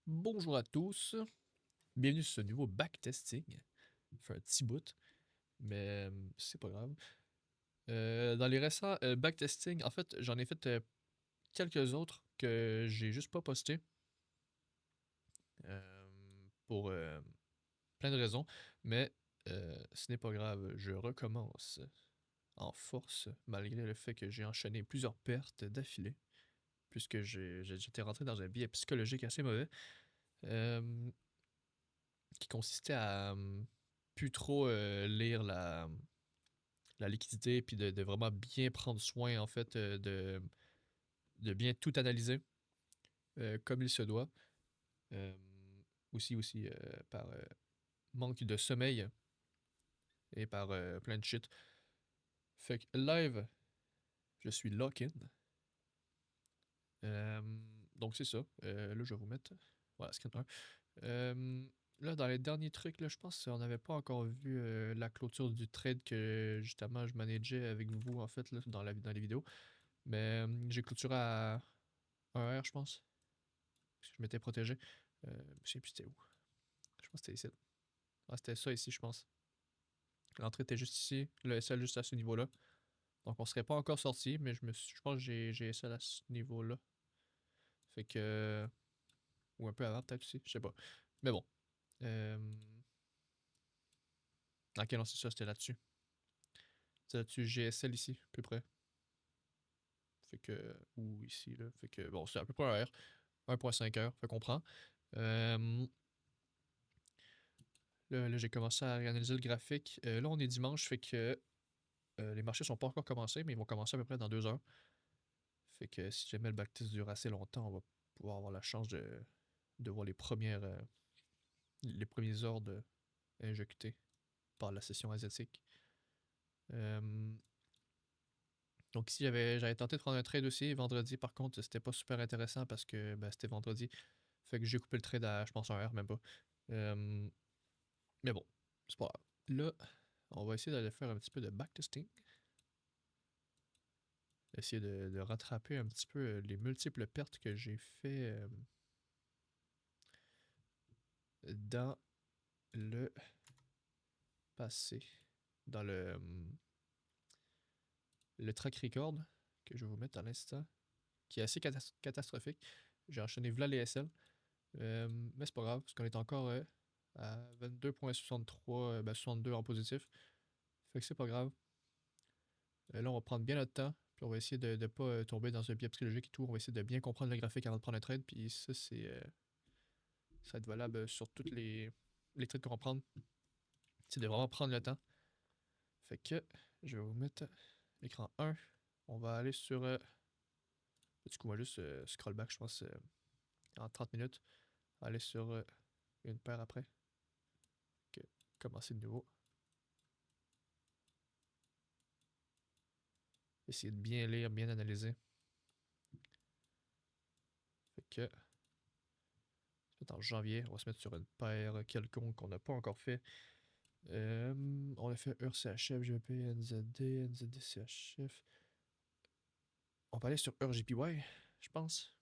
Bonjour à tous, bienvenue sur ce nouveau backtesting. Ça fait un petit bout, mais c'est pas grave. Dans les récents backtesting, en fait, j'en ai fait quelques autres que j'ai juste pas posté pour plein de raisons, mais ce n'est pas grave, je recommence en force malgré le fait que j'ai enchaîné plusieurs pertes d'affilée, puisque j'étais rentré dans un biais psychologique assez mauvais. Euh, qui consistait à plus trop lire la liquidité, puis de vraiment bien prendre soin, en fait, de bien tout analyser comme il se doit. Euh, aussi par manque de sommeil et par plein de shit. Fait que live, je suis lock-in. Donc c'est ça. Là, je vais vous mettre. Voilà, scan 1. Là, dans les derniers trucs, là, je pense qu'on n'avait pas encore vu la clôture du trade que justement je manageais avec vous en fait là, dans les vidéos. Mais j'ai clôturé à 1 R, je pense. Parce que je m'étais protégé. Je sais plus c'était où. Je pense que c'était ici. Ah, c'était ça ici, je pense. L'entrée était juste ici, le SL juste à ce niveau-là. Donc on serait pas encore sorti, mais je pense que j'ai SL à ce niveau-là. Fait que. Ou un peu avant, peut-être aussi, je sais pas. Mais bon. Ok, non, c'est ça, c'était là-dessus. C'est là-dessus GSL ici, à peu près. Fait que. Ou ici, là. Fait que. Bon, c'est à peu près un R. 1.5 heures. Fait qu'on prend. Euh, là, j'ai commencé à réanalyser le graphique. Là, on est dimanche, fait que les marchés sont pas encore commencés, mais ils vont commencer à peu près dans 2 heures. Fait que si jamais le backtest dure assez longtemps, on va pouvoir avoir la chance de voir les premiers ordres injectés par la session asiatique. Euh, donc ici, j'avais tenté de prendre un trade aussi vendredi. Par contre, c'était pas super intéressant parce que ben, c'était vendredi. Fait que j'ai coupé le trade à, je pense, 1 heure, même pas. Euh, mais bon, c'est pas grave. Là, on va essayer d'aller faire un petit peu de backtesting. Essayer de rattraper un petit peu les multiples pertes que j'ai fait dans le passé. Dans le track record que je vais vous mettre à l'instant, qui est assez catastrophique. J'ai enchaîné v'là les SL. Mais c'est pas grave, parce qu'on est encore à 22.63, 62 en positif. Fait que c'est pas grave. Là, on va prendre bien notre temps, puis on va essayer de ne pas tomber dans un biais psychologique et tout. On va essayer de bien comprendre le graphique avant de prendre un trade, puis ça, ça va être valable sur toutes les trades qu'on va prendre. C'est de vraiment prendre le temps. Fait que je vais vous mettre l'écran 1. On va aller sur. Du coup, on va juste scroll back, je pense, en 30 minutes. Aller sur une paire après. Ok, commencer de nouveau. Essayer de bien lire, bien analyser. Fait que, en janvier, on va se mettre sur une paire quelconque qu'on n'a pas encore fait. On a fait EURCHF, GBP, NZD, NZD, CHF. On peut aller sur EURJPY, je pense.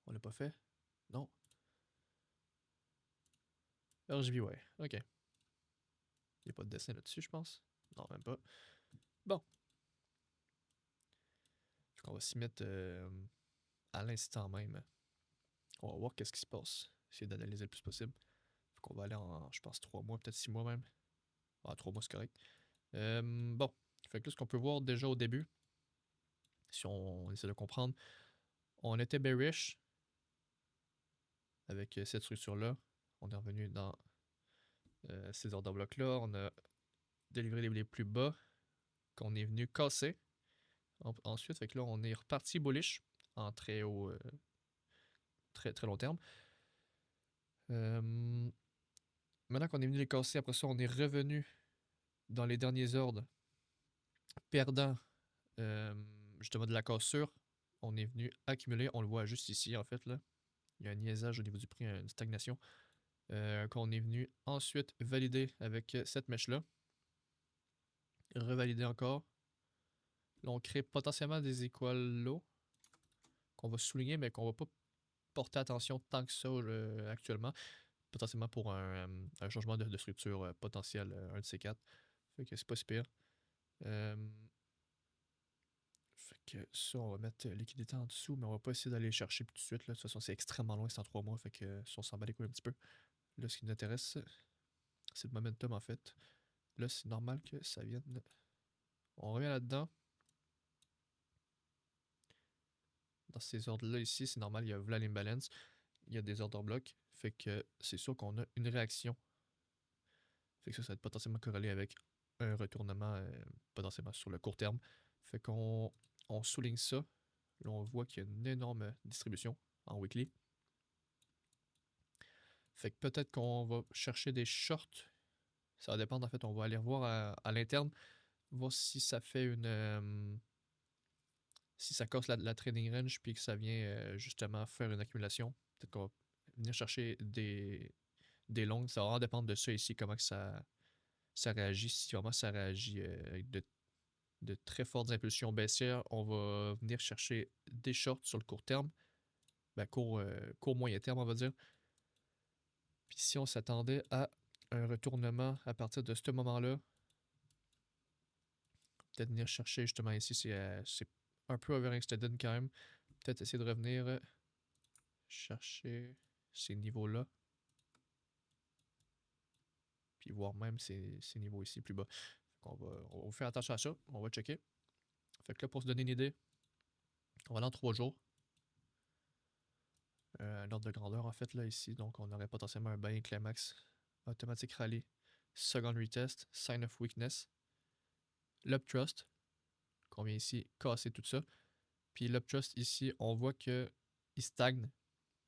On l'a pas fait. Non. EURJPY, ok. Il n'y a pas de dessin là-dessus, je pense. Non, même pas. Bon. On va s'y mettre à l'instant même. On va voir qu'est-ce qui se passe. Essayer d'analyser le plus possible. Faut qu'on va aller en, je pense, 3 mois, peut-être 6 mois même. Ah, 3 mois, c'est correct. Bon. Fait que là, ce qu'on peut voir déjà au début, si on essaie de comprendre, on était bearish avec cette structure-là. On est revenu dans ces ordres de blocs-là. On a délivré les plus bas qu'on est venu casser. Ensuite, fait que là, on est reparti bullish en très haut, très, très long terme. Maintenant qu'on est venu les casser, après ça, on est revenu dans les derniers ordres, perdant justement de la cassure. On est venu accumuler, on le voit juste ici en fait là. Il y a un niaisage au niveau du prix, une stagnation. Qu'on est venu ensuite valider avec cette mèche-là. Revalider encore. Là, on crée potentiellement des equal low qu'on va souligner, mais qu'on va pas porter attention tant que ça actuellement. Potentiellement pour un changement de structure potentiel, un de ces quatre. Fait que c'est pas si pire. Fait que ça, on va mettre liquidité en dessous, mais on va pas essayer d'aller chercher tout de suite. Là. De toute façon, c'est extrêmement loin, c'est en 3 mois. Fait que si on s'en bat les couilles un petit peu. Là, ce qui nous intéresse, c'est le momentum en fait. Là, c'est normal que ça vienne. On revient là-dedans. Dans ces ordres-là ici, c'est normal, il y a Vlad Imbalance. Il y a des ordres blocs. Fait que c'est sûr qu'on a une réaction. Fait que ça va être potentiellement corrélé avec un retournement potentiellement sur le court terme. Fait qu'on souligne ça. Là, on voit qu'il y a une énorme distribution en weekly. Fait que peut-être qu'on va chercher des shorts. Ça va dépendre, en fait, on va aller revoir à l'interne, voir si ça fait une... si ça casse la trading range, puis que ça vient justement faire une accumulation. Peut-être qu'on va venir chercher des longues. Ça va vraiment dépendre de ça ici, comment que ça réagit. Si vraiment ça réagit avec de très fortes impulsions baissières, on va venir chercher des shorts sur le court terme. Ben, court moyen terme, on va dire. Puis si on s'attendait à un retournement à partir de ce moment-là, peut-être venir chercher justement ici, c'est un peu overextended quand même. Peut-être essayer de revenir chercher ces niveaux-là. Puis voir même ces niveaux ici plus bas. On va faire attention à ça. On va checker. Fait que là, pour se donner une idée, on va aller en 3 jours. L'ordre de grandeur, en fait, là, ici. Donc, on aurait potentiellement un buy climax, automatic rally, second retest, sign of weakness, l'uptrust, qu'on vient ici casser tout ça. Puis l'uptrust, ici, on voit qu'il stagne.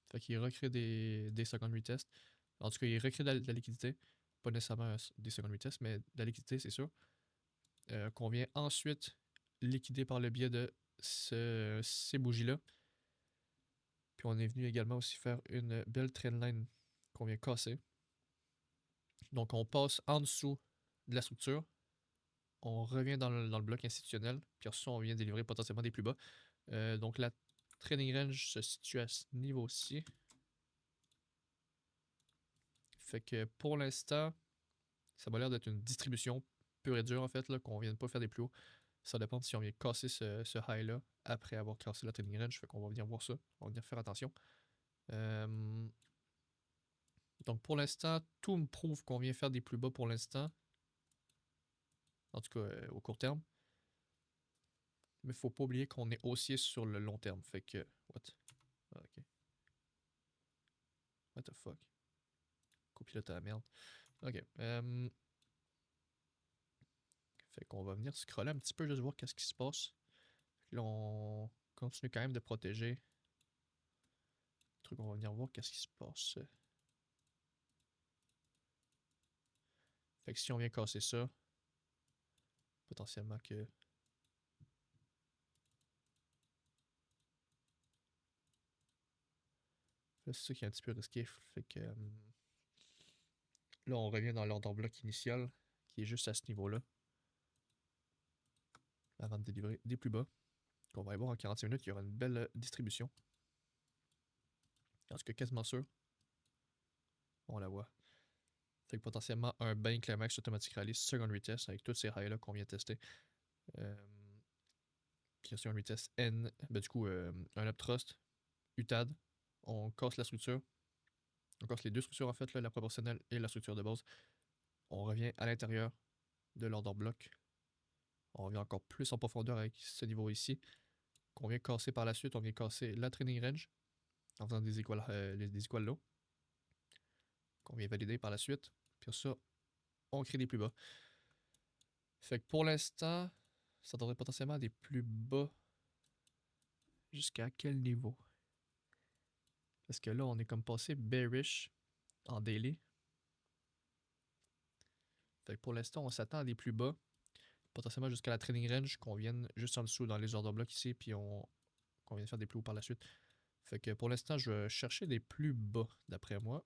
Fait qu'il recrée des second retests. En tout cas, il recrée de la liquidité. Pas nécessairement des second retests, mais de la liquidité, c'est sûr. Qu'on vient ensuite liquider par le biais de ces bougies-là. Puis on est venu également aussi faire une belle trendline qu'on vient casser. Donc on passe en dessous de la structure. On revient dans le bloc institutionnel. Puis ensuite on vient délivrer potentiellement des plus bas. Donc la trading range se situe à ce niveau-ci. Fait que pour l'instant, ça m'a l'air d'être une distribution pure et dure en fait, qu'on vient de pas faire des plus hauts. Ça dépend si on vient casser ce high-là après avoir cassé la trading range. Fait qu'on va venir voir ça. On va venir faire attention. Donc pour l'instant, tout me prouve qu'on vient faire des plus bas pour l'instant. En tout cas, au court terme. Mais faut pas oublier qu'on est haussier sur le long terme. Fait que. What? Ah, ok. What the fuck? Copilote à la merde. Ok. Fait qu'on va venir scroller un petit peu, juste voir qu'est-ce qui se passe. Là, on continue quand même de protéger. Le truc, on va venir voir qu'est-ce qui se passe. Fait que si on vient casser ça, potentiellement que. Là, c'est ça qui est un petit peu risqué. Fait que. Là, on revient dans l'ordre bloc initial, qui est juste à ce niveau-là. Avant de délivrer des plus bas. On va aller voir en 40 minutes, il y aura une belle distribution. En tout cas, quasiment sûr. On la voit. Fait que potentiellement un Bank Climax Automatic Rally Second Retest avec tous ces highs-là qu'on vient tester. Question retest N. Ben, du coup, un Uptrust, UTAD. On casse la structure. On casse les deux structures en fait, là, la proportionnelle et la structure de base. On revient à l'intérieur de l'ordre bloc. On revient encore plus en profondeur avec ce niveau ici. Qu'on vient casser par la suite. On vient casser la training range en faisant des equal low. Qu'on vient valider par la suite. Puis ça, on crée des plus bas. Fait que pour l'instant, ça devrait potentiellement des plus bas. Jusqu'à quel niveau? Parce que là, on est comme passé bearish en daily. Fait que pour l'instant, on s'attend à des plus bas. Potentiellement jusqu'à la trading range, qu'on vienne juste en dessous dans les ordres blocs ici, puis qu'on vienne faire des plus hauts par la suite. Fait que pour l'instant, je vais chercher des plus bas, d'après moi.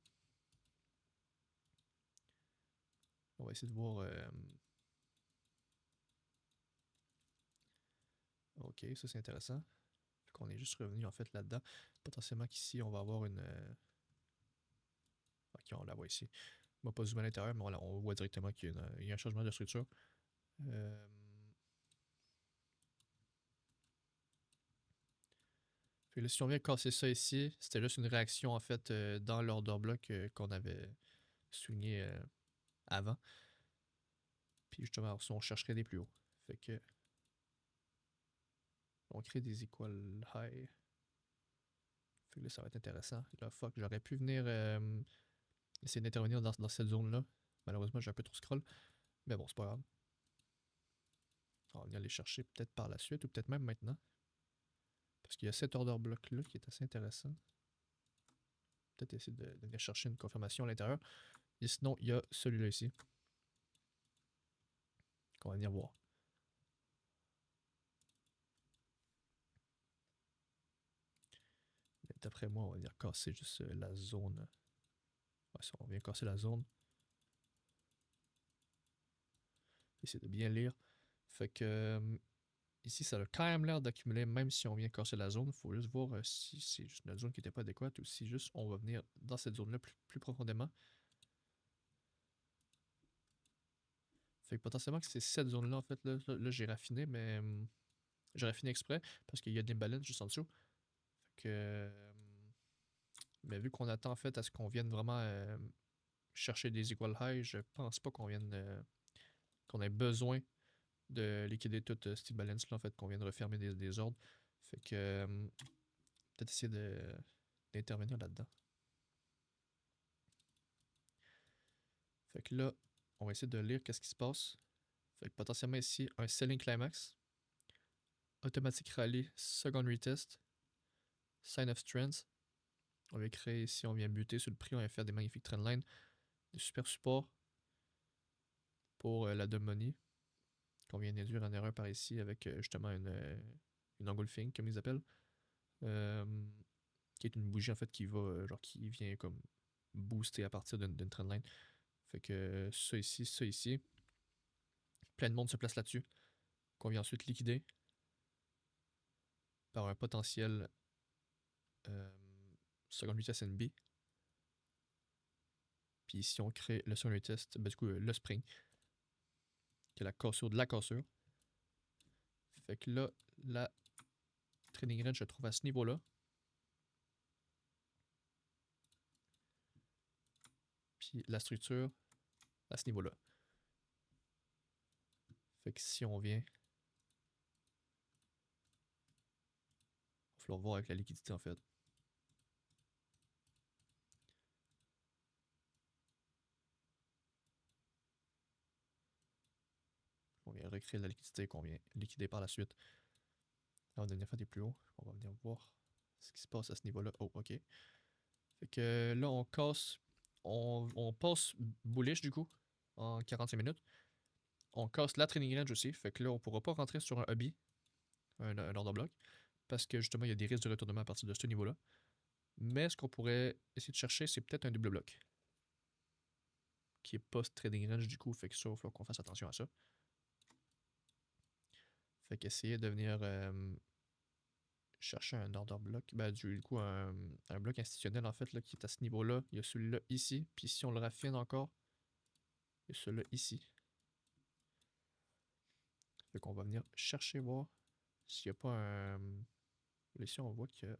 On va essayer de voir... Ok, ça c'est intéressant. qu'on est juste revenu en fait là-dedans. Potentiellement qu'ici, on va avoir une... Ok, on la voit ici. On va pas zoomer à l'intérieur, mais on voit directement qu'il y a un changement de structure. Puis là, si on vient casser ça ici, c'était juste une réaction en fait dans l'order block qu'on avait souligné avant. Puis justement, si on chercherait des plus hauts. Fait que on crée des equal high. Fait que là, ça va être intéressant. Là, fuck, j'aurais pu venir essayer d'intervenir dans cette zone-là. Malheureusement, j'ai un peu trop scroll. Mais bon, c'est pas grave. On va venir les chercher peut-être par la suite ou peut-être même maintenant. Parce qu'il y a cet order block-là qui est assez intéressant. Peut-être essayer de venir chercher une confirmation à l'intérieur. Et sinon, il y a celui-là ici. Qu'on va venir voir. D'après moi, on va venir casser juste la zone. Ouais, ça, on vient casser la zone. Essayer de bien lire. Fait que ici, ça a quand même l'air d'accumuler, même si on vient casser la zone. Il faut juste voir si c'est juste notre zone qui n'était pas adéquate ou si juste on va venir dans cette zone-là plus profondément. Fait que potentiellement que c'est cette zone-là, en fait, là j'ai raffiné, mais j'ai raffiné exprès parce qu'il y a des balances juste en dessous. Fait que, mais vu qu'on attend en fait à ce qu'on vienne vraiment chercher des equal highs, je pense pas qu'on vienne qu'on ait besoin de liquider toute cette balance-là, en fait, qu'on vient de refermer des ordres. Fait que peut-être essayer d'intervenir là-dedans. Fait que là, on va essayer de lire qu'est-ce qui se passe. Fait que potentiellement ici, un selling climax, automatic rally, second retest, sign of strength. On va créer ici, on vient buter sur le prix, on va faire des magnifiques trendlines, des super supports pour la dumb money, qu'on vient d'induire en erreur par ici avec justement une engulfing, comme ils appellent. Qui est une bougie en fait qui va, genre qui vient comme booster à partir d'une trendline. Fait que ça ici, plein de monde se place là-dessus, qu'on vient ensuite liquider par un potentiel second retest NB. Puis ici, on crée le second retest, ben, du coup, le spring, qui est la cassure de la cassure. Fait que là, la trading range se trouve à ce niveau-là. Puis la structure à ce niveau-là. Fait que si on vient, il va falloir voir avec la liquidité en fait. On vient recréer la liquidité qu'on vient liquider par la suite. Là, on va venir faire des plus hauts. On va venir voir ce qui se passe à ce niveau-là. Oh, ok. Fait que là, on casse. On passe bullish du coup en 45 minutes. On casse la training range aussi. Fait que là, on pourra pas rentrer sur un hobby, un order block, parce que justement, il y a des risques de retournement à partir de ce niveau-là. Mais ce qu'on pourrait essayer de chercher, c'est peut-être un double bloc qui est post-trading range du coup. Fait que ça, il va falloir qu'on fasse attention à ça. Fait qu'essayer de venir chercher un order block. Ben, du coup, un bloc institutionnel en fait là, qui est à ce niveau-là. Il y a celui-là ici. Puis si on le raffine encore, il y a celui-là ici. Fait qu'on va venir chercher voir s'il n'y a pas un. Là, ici, on voit qu'il y a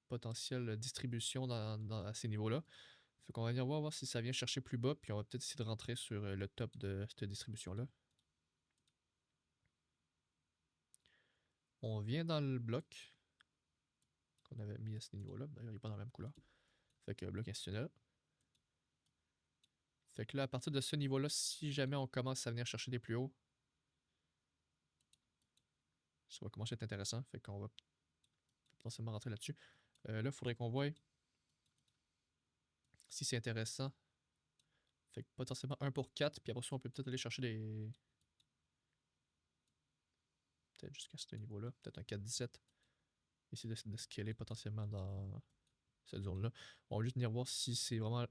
potentielle distribution à ces niveaux-là. Fait qu'on va venir voir si ça vient chercher plus bas, puis on va peut-être essayer de rentrer sur le top de cette distribution-là. On vient dans le bloc qu'on avait mis à ce niveau-là. D'ailleurs, il n'est pas dans la même couleur. Fait que bloc institutionnel. Fait que là, à partir de ce niveau-là, si jamais on commence à venir chercher des plus hauts, ça va commencer à être intéressant. Fait qu'on va potentiellement rentrer là-dessus. Là, il faudrait qu'on voie si c'est intéressant. Fait que potentiellement 1 pour 4, puis après ça, on peut peut-être aller chercher des. Peut-être jusqu'à ce niveau-là, peut-être un 4-17. Essayer de scaler potentiellement dans cette zone-là. On va juste venir voir si c'est vraiment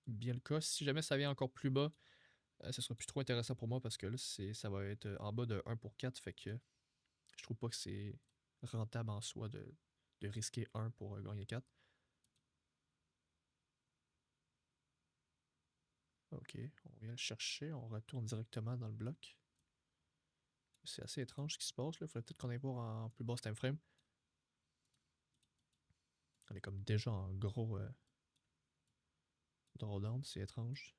bien le cas. Si jamais ça vient encore plus bas, ce sera plus trop intéressant pour moi parce que là, ça va être en bas de 1 pour 4. Fait que je trouve pas que c'est rentable en soi de risquer 1 pour gagner 4. Ok, on vient le chercher, on retourne directement dans le bloc. C'est assez étrange ce qui se passe là, faudrait peut-être qu'on aille voir en plus basse time frame. On est comme déjà en gros drawdown, c'est étrange.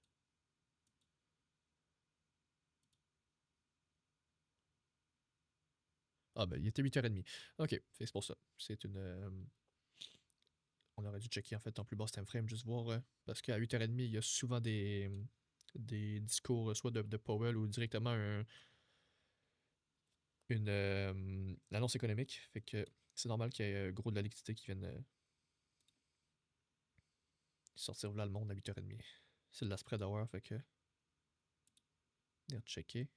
Ah ben il était 8h30. Ok, c'est pour ça. C'est une... on aurait dû checker en fait en plus basse time frame, juste voir, parce qu'à 8h30, il y a souvent des discours soit de Powell ou directement une annonce économique. Fait que c'est normal qu'il y ait gros de la liquidité qui vienne sortir là le monde à 8h30. C'est de la spread hour, fait que. Venir checker.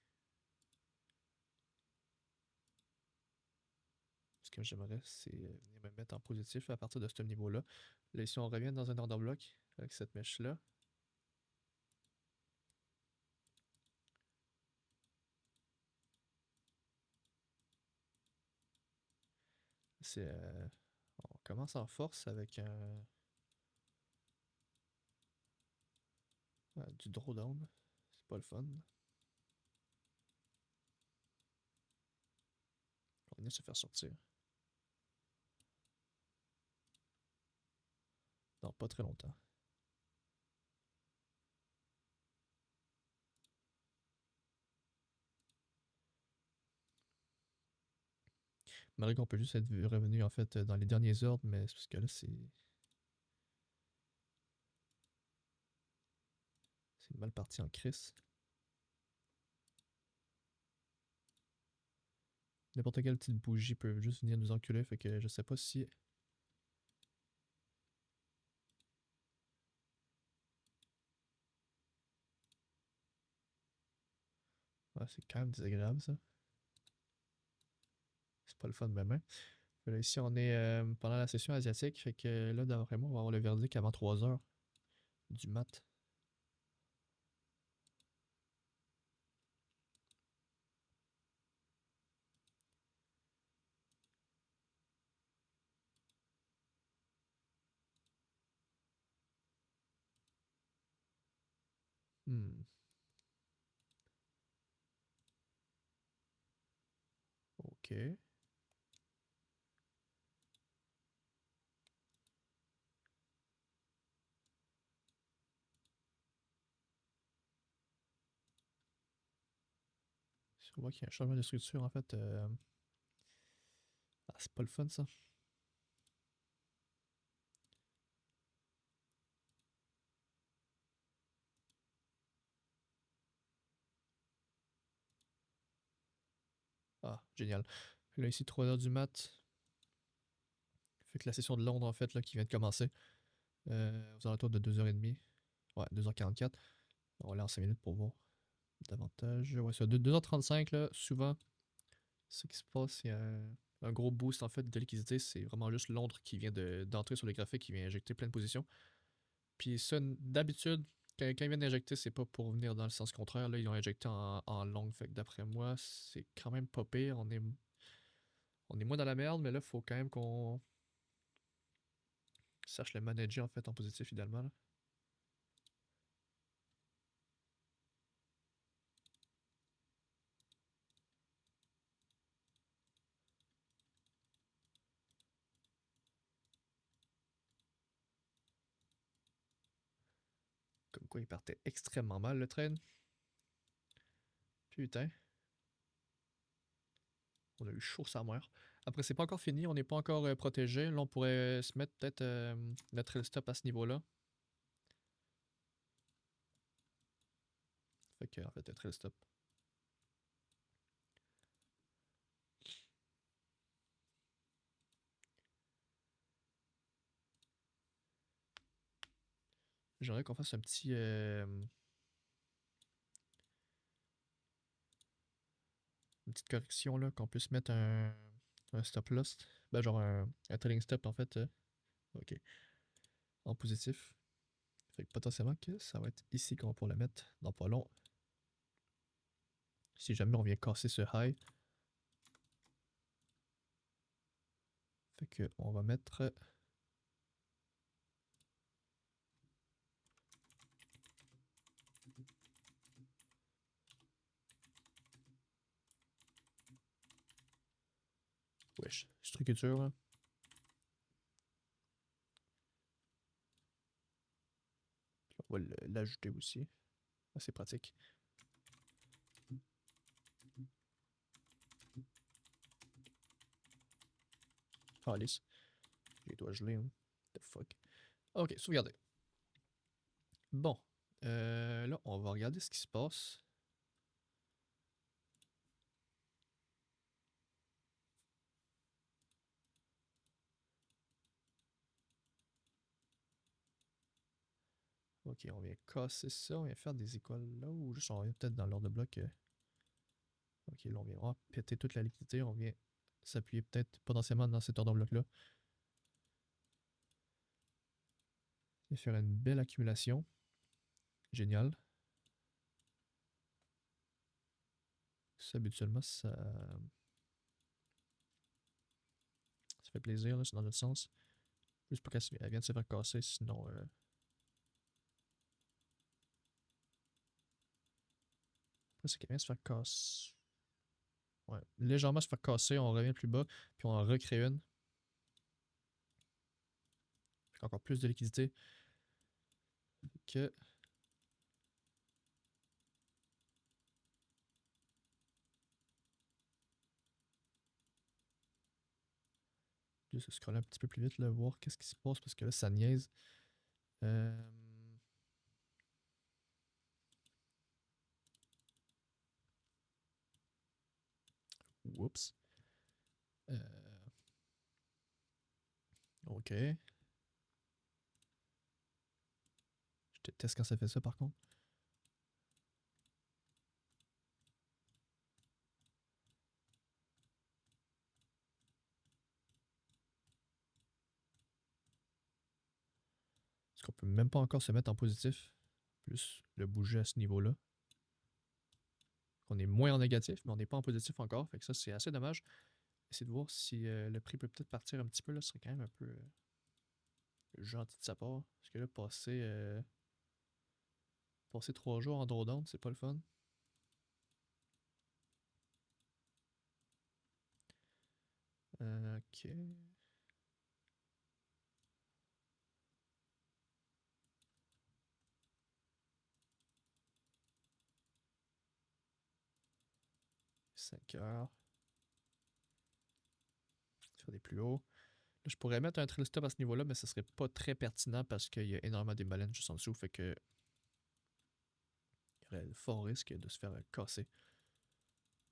Ce que j'aimerais, c'est venir me mettre en positif à partir de ce niveau-là. Là, ici, on revient dans un order block avec cette mèche-là. C'est. On commence en force avec du drawdown. C'est pas le fun. On vient de se faire sortir. Dans pas très longtemps. Malgré qu'on peut juste être revenu en fait dans les derniers ordres, mais c'est parce que là c'est. C'est mal parti en crise. N'importe quelle petite bougie peut juste venir nous enculer, fait que je sais pas si. Ouais, c'est quand même désagréable ça. C'est pas le fun de même. Là, ici, on est pendant la session asiatique, fait que là, d'après moi, on va avoir le verdict avant 3h du mat. Hmm. Ok. Si on voit qu'il y a un changement de structure, en fait, ah, c'est pas le fun ça. Ah, génial. Là, ici, 3h du mat. Fait que la session de Londres, en fait, là, qui vient de commencer, aux alentours de 2h30. Ouais, 2h44. On va aller en 5 minutes pour voir davantage. Ouais, c'est 2h35, là, souvent, ce qui se passe, c'est un gros boost, en fait, de liquidité. C'est vraiment juste Londres qui vient d'entrer sur les graphiques, qui vient injecter plein de positions. Puis ça, d'habitude, quand ils viennent injecter, c'est pas pour venir dans le sens contraire. Là, ils ont injecté en longue. Fait que d'après moi, c'est quand même pas pire. On est moins dans la merde, mais là, faut quand même qu'on sache le manager en fait en positif idéalement. Là. Comme quoi, il partait extrêmement mal le train. Putain. On a eu chaud sa mère. Après, c'est pas encore fini, on n'est pas encore protégé. Là, on pourrait se mettre peut-être notre stop à ce niveau-là. Fait que, en fait, le trail stop. J'aimerais qu'on fasse un petit. Une petite correction là, qu'on puisse mettre un stop loss. Ben, genre un trailing stop en fait. Ok. En positif. Fait que potentiellement que ça va être ici qu'on va pouvoir le mettre dans pas long. Si jamais on vient casser ce high. Fait que on va mettre... Wesh, structure, là. Puis on va l'ajouter aussi. C'est pratique. Ah, lisse. Les doigts gelés, hein. The fuck. Ok, sauvegarder. Bon. Là, on va regarder ce qui se passe. Ok, on vient casser ça. On vient faire des écoles là ou juste on vient peut-être dans l'ordre de bloc. Ok, là, on vient vraiment péter toute la liquidité. On vient s'appuyer peut-être potentiellement dans cet ordre de bloc là. Et faire une belle accumulation. Génial. Ça, habituellement, ça fait plaisir, c'est dans notre sens. Juste pour qu'elle vienne de se faire casser, sinon... Après, c'est qu'elle vient de se faire casser. Ouais, légèrement se faire casser, on revient plus bas, puis on en recrée une. Encore plus de liquidité. Que... Juste scroller un petit peu plus vite, là, voir qu'est-ce qui se passe, parce que là, ça niaise. Oups. Ok. Je déteste quand ça fait ça, par contre. Parce qu'on peut même pas encore se mettre en positif. Plus le bouger à ce niveau-là. On est moins en négatif, mais on n'est pas en positif encore. Fait que ça, c'est assez dommage. Essayer de voir si le prix peut peut-être partir un petit peu. Là, ce serait quand même un peu gentil de sa part. Parce que là, passer 3 jours en drawdown, c'est pas le fun. Ok. Cinq heures. Faire des plus hauts. Là, je pourrais mettre un trail stop à ce niveau-là, mais ce serait pas très pertinent parce qu'il y a énormément des baleines juste en dessous. Fait que il y aurait de fort risque de se faire casser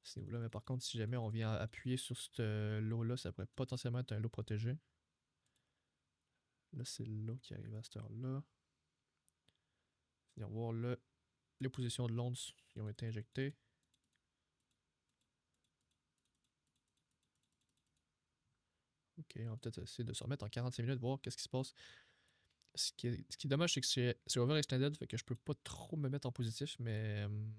à ce niveau-là. Mais par contre, si jamais on vient appuyer sur ce lot-là, ça pourrait potentiellement être un lot protégé. Là, c'est l'eau qui arrive à cette heure-là. Venir voir les positions de l'onde qui ont été injectées. Ok, on va peut-être essayer de se remettre en 45 minutes, voir qu'est-ce qui se passe. Ce qui est dommage, c'est que c'est overextended, fait que je peux pas trop me mettre en positif, mais il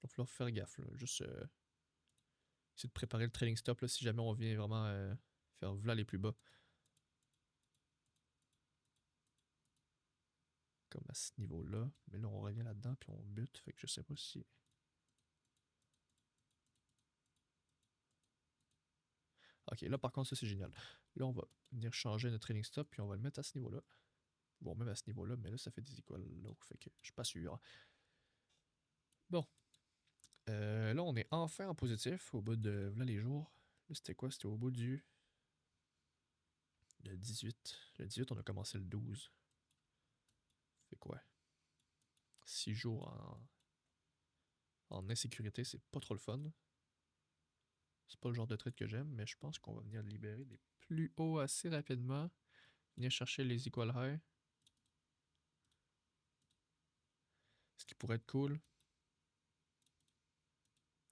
va falloir faire gaffe. Là. Juste essayer de préparer le trailing stop là, si jamais on vient vraiment faire v'là les plus bas. Comme à ce niveau-là. Mais là, on revient là-dedans, puis on bute, fait que je sais pas si... Ok, là par contre, ça c'est génial. Là, on va venir changer notre trailing stop, puis on va le mettre à ce niveau-là. Bon, même à ce niveau-là, mais là, ça fait des écoles là, fait que je suis pas sûr. Bon. Là, on est enfin en positif au bout de là les jours. Là, c'était quoi? C'était au bout le 18. Le 18, on a commencé le 12. Fait quoi? 6 jours en insécurité, c'est pas trop le fun. C'est pas le genre de trade que j'aime, mais je pense qu'on va venir libérer des plus hauts assez rapidement. Venir chercher les equal high. Ce qui pourrait être cool,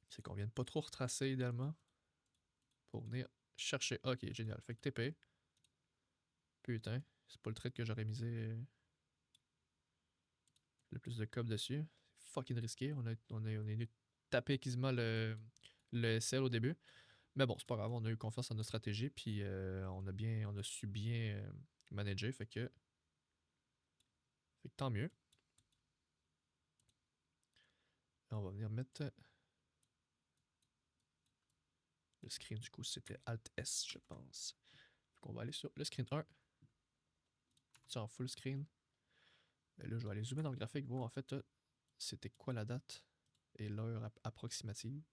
c'est qu'on vienne pas trop retracer idéalement. Pour venir chercher. Ok, génial. Fait que TP. Putain, c'est pas le trade que j'aurais misé le plus de cob dessus. C'est fucking risqué. On est venu taper quasiment le SL au début. Mais bon, c'est pas grave, on a eu confiance en notre stratégie, puis on a su bien manager, fait que tant mieux. On va venir mettre le screen, du coup, c'était Alt S, je pense. Donc on va aller sur le screen 1. C'est en full screen. Et là, je vais aller zoomer dans le graphique, voir en fait c'était quoi la date et l'heure approximative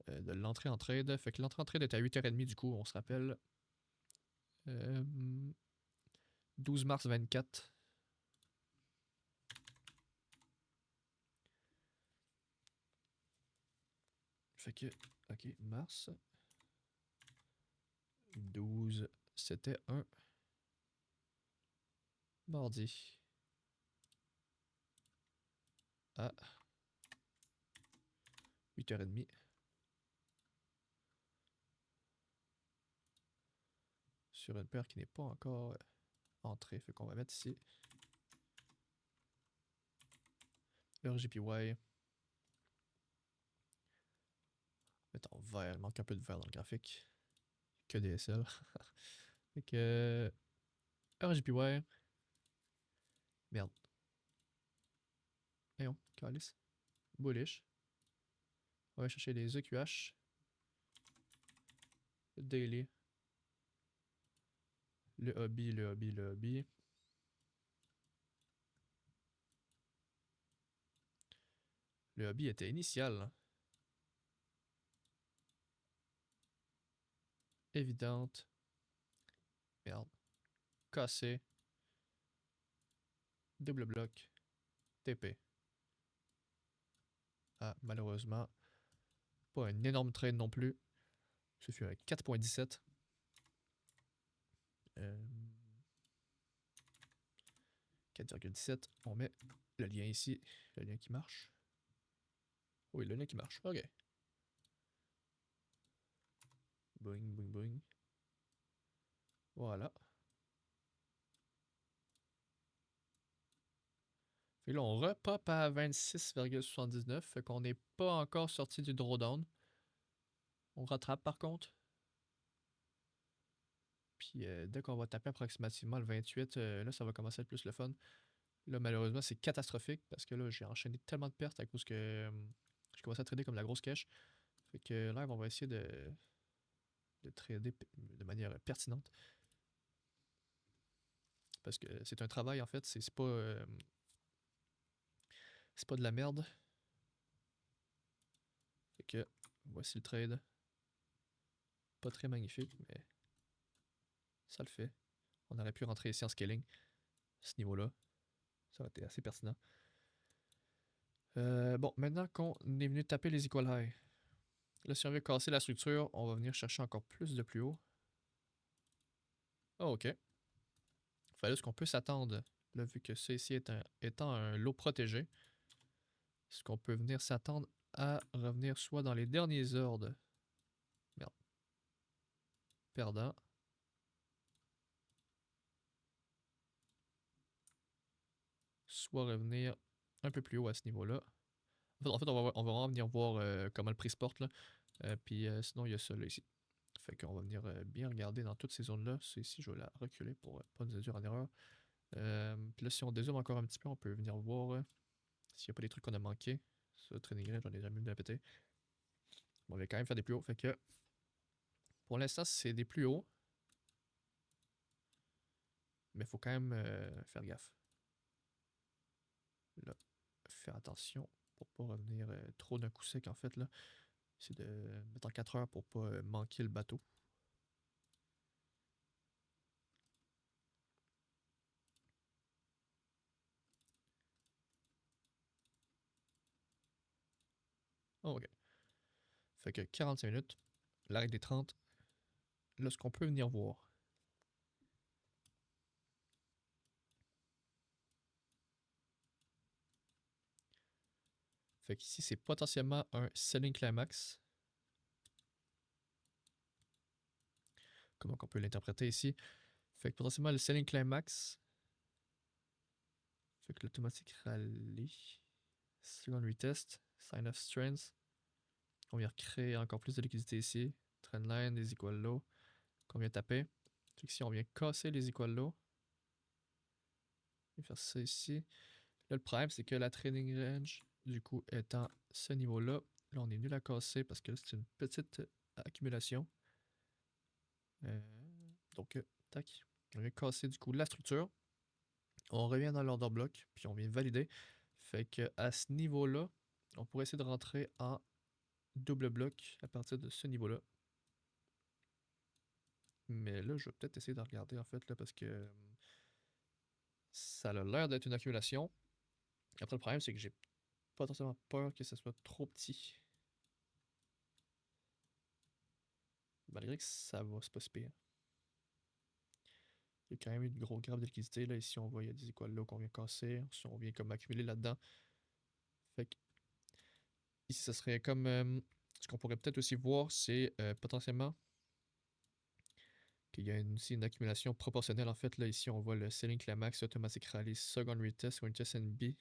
de l'entrée en trade. Fait que l'entrée en trade était à 8h30, du coup, on se rappelle. 12 mars 24. Fait que, ok, mars 12, c'était un mardi à 8h30. Sur une paire qui n'est pas encore entrée. Fait qu'on va mettre ici leur JPY. Mettre en vert. Il manque un peu de vert dans le graphique. Que DSL. Fait que RGPY. Merde. Voyons, calice. Bullish. On va chercher les EQH. Le daily. Le hobby, le hobby, le hobby. Le hobby était initial. Hein. Évidente. Merde. Cassé. Double bloc. TP. Ah, malheureusement. Pas un énorme trade non plus. Ce fut un 4.17. 4,17. On met le lien ici. Le lien qui marche. Oui, le lien qui marche. OK. Boing, boing, boing. Voilà. Et là, on repop à 26,79. Fait qu'on n'est pas encore sorti du drawdown. On rattrape par contre. Puis dès qu'on va taper approximativement le 28, là, ça va commencer à être plus le fun. Là, malheureusement, c'est catastrophique parce que là, j'ai enchaîné tellement de pertes à cause que je commence à trader comme la grosse cash. Fait que là, on va essayer de trader de manière pertinente. Parce que c'est un travail, en fait. C'est pas de la merde. Fait que voici le trade. Pas très magnifique, mais ça le fait. On aurait pu rentrer ici en scaling, à ce niveau-là. Ça aurait été assez pertinent. Bon, maintenant qu'on est venu taper les equal high. Là, si on veut casser la structure, on va venir chercher encore plus de plus haut. Oh, ok. Fallait ce qu'on peut s'attendre, là, vu que ça ici étant un lot protégé. Est-ce qu'on peut venir s'attendre à revenir soit dans les derniers ordres. Merde. Perdant. Soit revenir un peu plus haut à ce niveau-là. En fait, on va vraiment venir voir comment le prix se porte, là. Puis sinon, il y a ça là ici. Fait qu'on va venir bien regarder dans toutes ces zones-là. C'est ici, je vais la reculer pour pas nous induire en erreur. Puis là, si on dézoome encore un petit peu, on peut venir voir s'il n'y a pas des trucs qu'on a manqué. Ça, training range, j'en ai jamais vu de péter. On va quand même faire des plus hauts. Fait que pour l'instant, c'est des plus hauts. Mais il faut quand même faire gaffe. Là, faire attention pour pas revenir trop d'un coup sec en fait. Là, c'est de mettre en 4 heures pour pas manquer le bateau. Oh, ok. Fait que 45 minutes, la règle des 30. Là, ce qu'on peut venir voir. Fait qu'ici, c'est potentiellement un selling climax. Comment on peut l'interpréter ici? Fait que potentiellement le selling climax. Fait que l'automatique rallye. Second retest. Sign of strength. On vient recréer encore plus de liquidité ici. Trendline, des equal low qu'on vient taper. Fait que si on vient casser les equal low, on va faire ça ici. Là, le problème, c'est que la trading range, du coup, étant ce niveau-là, là, on est nul à casser parce que c'est une petite accumulation. Donc, tac. On vient casser, du coup, la structure. On revient dans l'order block, puis on vient valider. Fait que à ce niveau-là, on pourrait essayer de rentrer en double bloc à partir de ce niveau-là. Mais là, je vais peut-être essayer de regarder, en fait, là, parce que ça a l'air d'être une accumulation. Après, le problème, c'est que j'ai potentiellement peur que ça soit trop petit. Malgré que ça va, c'est pas si pire. Il y a quand même eu une grosse grappe de liquidité. Là, ici, on voit, il y a des écoles là qu'on vient casser. Si on vient comme accumuler là-dedans. Fait que ici, ça serait comme... ce qu'on pourrait peut-être aussi voir, c'est potentiellement qu'il y a aussi une accumulation proportionnelle. En fait, là, ici, on voit le Selling Climax, Automatic Rally, Second Retest, Retest NB.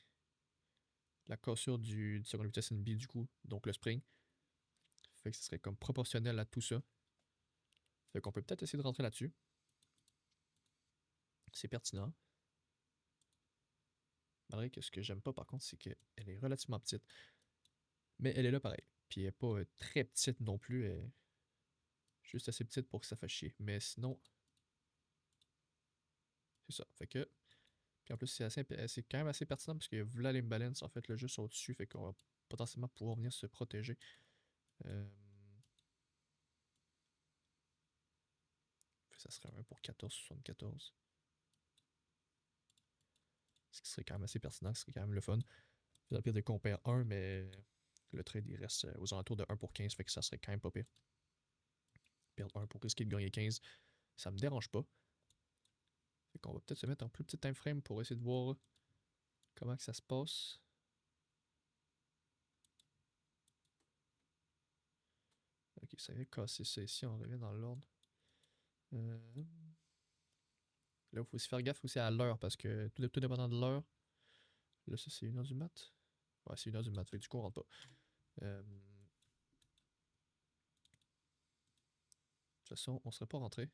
La cassure du Second Retest NB, du coup, donc le spring. Fait que ce serait comme proportionnel à tout ça. Fait qu'on peut peut-être essayer de rentrer là-dessus. C'est pertinent. Malgré que ce que j'aime pas, par contre, c'est qu'elle est relativement petite. Mais elle est là pareil. Puis elle est pas très petite non plus. Elle est juste assez petite pour que ça fasse chier. Mais sinon, c'est ça. Fait que... Puis en plus, c'est quand même assez pertinent parce qu'il y a là l'imbalance, en fait, là, juste au-dessus. Fait qu'on va potentiellement pouvoir venir se protéger. Ça serait un pour 14,74. Ce qui serait quand même assez pertinent, ce serait quand même le fun. Dans le pire de qu'on perd 1, mais le trade il reste aux alentours de 1 pour 15, fait que ça serait quand même pas pire. Perdre 1 pour risquer de gagner 15, ça me dérange pas. Fait qu'on va peut-être se mettre en plus petit time frame pour essayer de voir comment que ça se passe. Ok, ça vient casser ça ici, on revient dans l'ordre. Là, il faut aussi faire gaffe aussi à l'heure parce que tout dépendant de l'heure. Là, ça c'est 1h du mat. Ouais, c'est 1h du mat, fait que du coup on rentre pas. De toute façon, on serait pas rentré.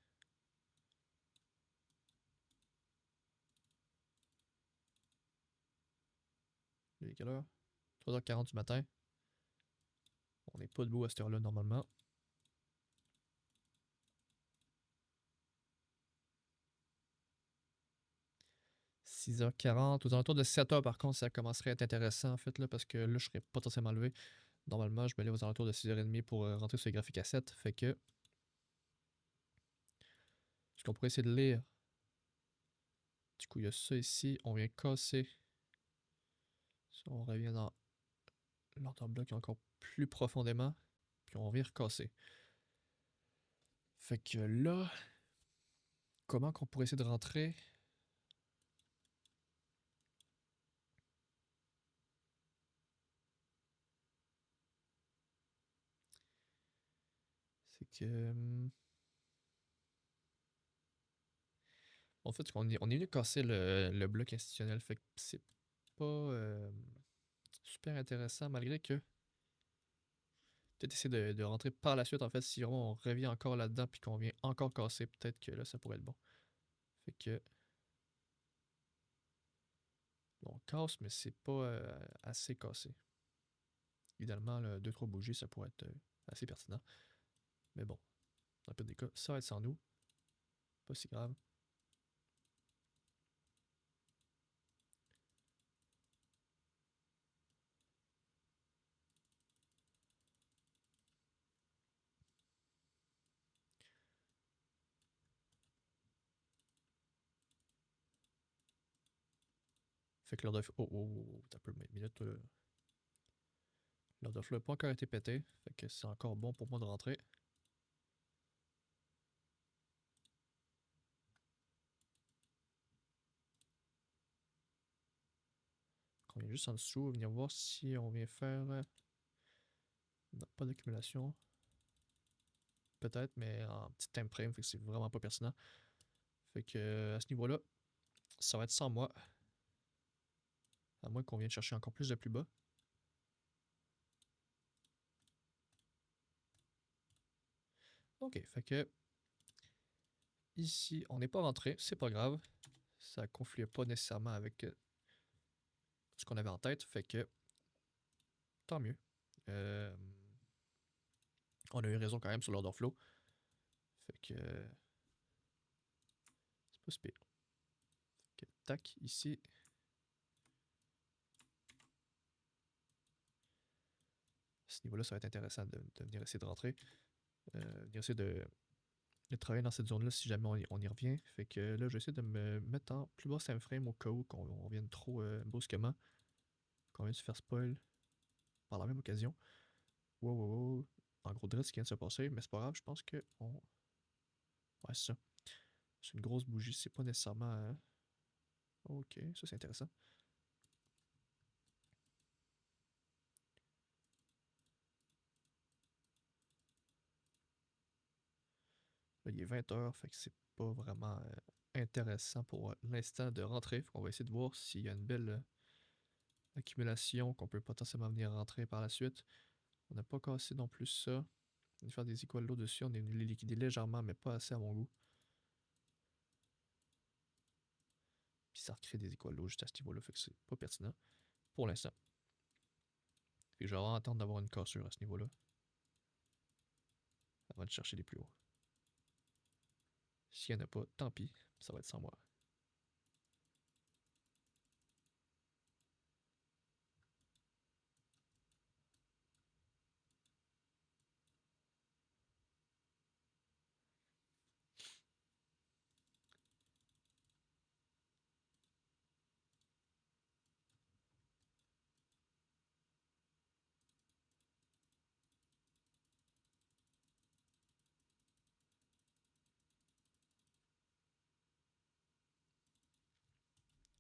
Il est quelle heure? 3h40 du matin. On n'est pas debout à cette heure-là normalement. 6h40. Aux alentours de 7h, par contre, ça commencerait à être intéressant, en fait, là, parce que là, je serais potentiellement levé. Normalement, je me lève aux alentours de 6h30 pour rentrer sur les graphiques à 7. Fait que... Ce qu'on pourrait essayer de lire. Du coup, il y a ça ici. On vient casser. Ça, on revient dans l'order bloc encore plus profondément. Puis on vient recasser. Fait que là... Comment qu'on pourrait essayer de rentrer? C'est que... En fait, on est venu casser le bloc institutionnel. Fait que c'est pas super intéressant, malgré que... Peut-être essayer de rentrer par la suite, en fait, si vraiment on revient encore là-dedans puis qu'on vient encore casser, peut-être que là, ça pourrait être bon. Fait que... Bon, on casse, mais c'est pas assez cassé. Idéalement, 2-3 bougies, ça pourrait être assez pertinent. Mais bon, dans le pire des cas, ça va être sans nous. Pas si grave. Fait que l'ordre... Oh, t'as peu de minutes. L'ordre flow n'a pas encore été pété. Fait que c'est encore bon pour moi de rentrer. On vient juste en dessous, venir voir si on vient faire... Non, pas d'accumulation. Peut-être, mais en petit time frame, fait que c'est vraiment pas pertinent. Fait que à ce niveau-là, ça va être sans moi. À moins qu'on vienne chercher encore plus de plus bas. Ok, fait que ici, on n'est pas rentré, c'est pas grave. Ça confluait pas nécessairement avec ce qu'on avait en tête, fait que tant mieux. On a eu raison quand même sur l'order flow. Fait que c'est pas si pire. Fait que, tac, ici. À ce niveau-là, ça va être intéressant de venir essayer de rentrer. Venir essayer de travailler dans cette zone-là si jamais on y revient. Fait que là, je vais essayer de me mettre en plus bas time frame au cas où qu'on revienne trop brusquement. Qu'on vienne se faire spoil par la même occasion. Wow, wow, wow. En gros, drift, ce qui vient de se passer, mais c'est pas grave, je pense que on. Ouais, c'est ça. C'est une grosse bougie, c'est pas nécessairement. Ok, ça c'est intéressant. Là, il est 20h, fait que c'est pas vraiment intéressant pour l'instant de rentrer. On va essayer de voir s'il y a une belle accumulation qu'on peut potentiellement venir rentrer par la suite. On n'a pas cassé non plus ça. On va faire des equal low dessus, on est venu les liquider légèrement, mais pas assez à mon goût. Puis ça recrée des equal low juste à ce niveau-là, fait que c'est pas pertinent pour l'instant. Puis je vais vraiment attendre d'avoir une cassure à ce niveau-là avant de chercher les plus hauts. S'il n'y en a pas, tant pis, ça va être sans moi.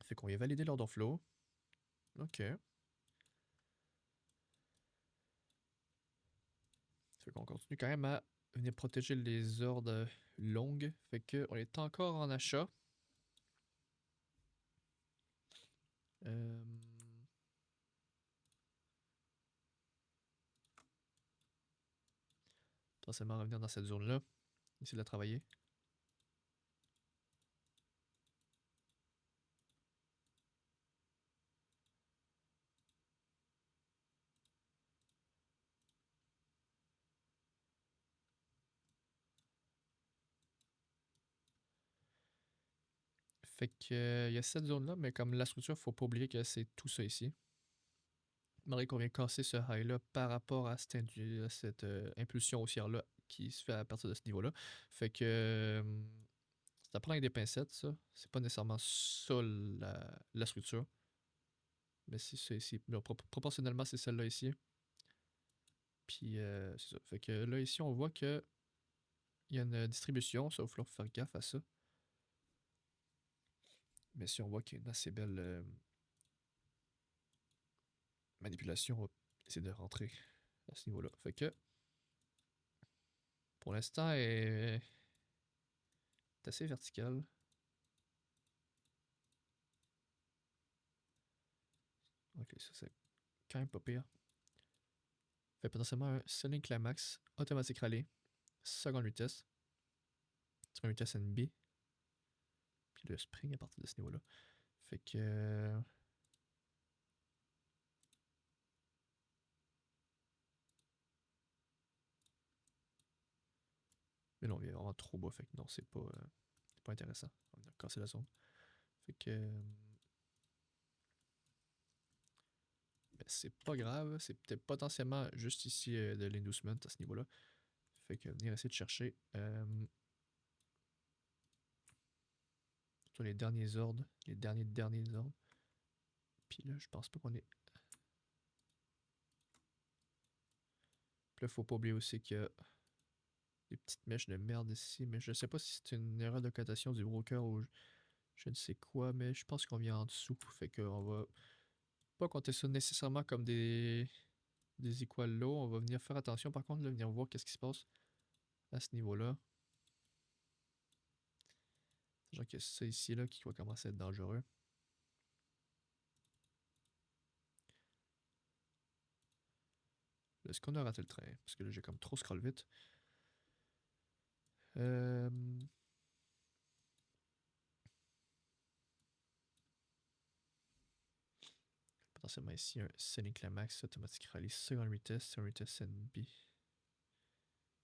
Fait qu'on vient valider l'order flow. Ok. Fait qu'on continue quand même à venir protéger les ordres longues. Fait qu'on est encore en achat. Euh... Potentiellement revenir dans cette zone-là. Essayer de la travailler. Fait que il y a cette zone-là, mais comme la structure, faut pas oublier que c'est tout ça ici. Malgré qu'on vient casser ce high-là par rapport à cette impulsion haussière-là qui se fait à partir de ce niveau-là. Fait que c'est à prendre avec des pincettes, ça. C'est pas nécessairement ça la structure. Mais c'est ça ici. Proportionnellement, c'est celle-là ici. Puis c'est ça. Fait que là, ici, on voit que il y a une distribution. Ça va falloir faire gaffe à ça. Mais si on voit qu'il y a une assez belle manipulation, on va essayer de rentrer à ce niveau-là. Fait que pour l'instant, elle est assez verticale. Ok, ça c'est quand même pas pire. Fait potentiellement un selling climax, automatique rallye, seconde vitesse, seconde vitesse NB, puis le spring à partir de ce niveau-là. Fait que. Mais non, il est vraiment trop bas, fait que non, c'est pas intéressant. On va casser la zone. Fait que. Ben, c'est pas grave, c'est peut-être potentiellement juste ici de l'inducement à ce niveau-là. Fait que venir essayer de chercher sur les derniers ordres, les derniers ordres. Puis là, je pense pas qu'on est. Puis là, faut pas oublier aussi qu'il y a des petites mèches de merde ici, mais je sais pas si c'est une erreur de cotation du broker ou je ne sais quoi, mais je pense qu'on vient en dessous. Fait qu'on va pas compter ça nécessairement comme des equal low. On va venir faire attention par contre, là, venir voir qu'est-ce qui se passe à ce niveau-là. Genre que c'est ça ici là qui va commencer à être dangereux. Est-ce qu'on a raté le train? Parce que là j'ai comme trop scroll vite. Euh, Potentiellement ici un Selling Climax, Automatic Rally, Second Retest NB.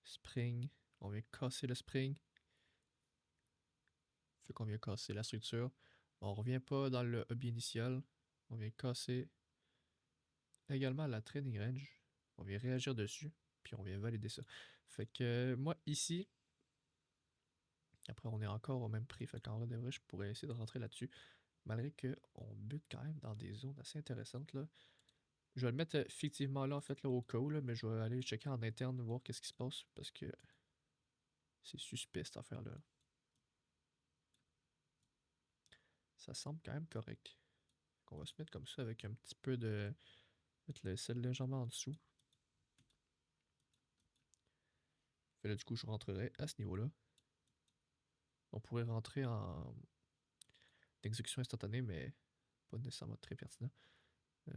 Spring. On vient casser le spring. Fait qu'on vient casser la structure. On revient pas dans le hobby initial. On vient casser également la training range. On vient réagir dessus. Puis on vient valider ça. Fait que moi ici. Après on est encore au même prix. Fait qu'en vrai de vrai, je pourrais essayer de rentrer là-dessus. Malgré qu'on bute quand même dans des zones assez intéressantes là. Je vais le mettre fictivement là en fait là, au cas où, là, mais je vais aller checker en interne, voir qu'est-ce qui se passe. Parce que c'est suspect cette affaire-là. Ça semble quand même correct. On va se mettre comme ça avec un petit peu de. Mettre le sel légèrement en dessous. Fait là, du coup, je rentrerai à ce niveau-là. On pourrait rentrer en exécution instantanée, mais pas nécessairement très pertinent. Genre,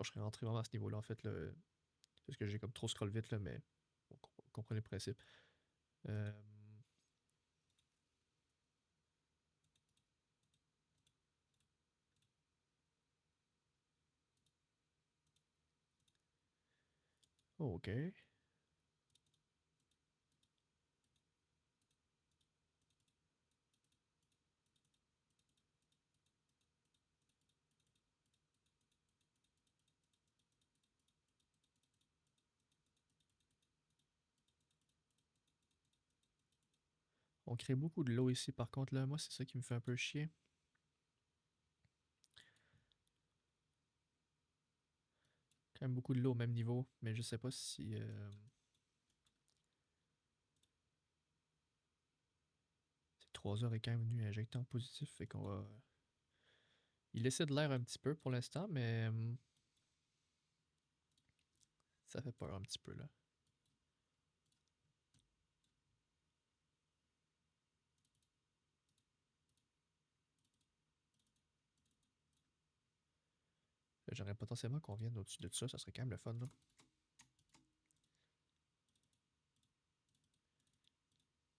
je serais rentré vraiment à ce niveau-là, en fait, là, parce que j'ai comme trop scroll vite, là, mais vous comprenez le principe. Euh, ok. On crée beaucoup de l'eau ici, par contre, là, moi, c'est ça qui me fait un peu chier. Quand même beaucoup de l'eau au même niveau, mais je sais pas si. Ces 3 heures est quand même venu injecter en positif, fait qu'on va. Il essaie de l'air un petit peu pour l'instant, mais. Ça fait peur un petit peu, là. J'aimerais potentiellement qu'on vienne au-dessus de ça, ça serait quand même le fun, là.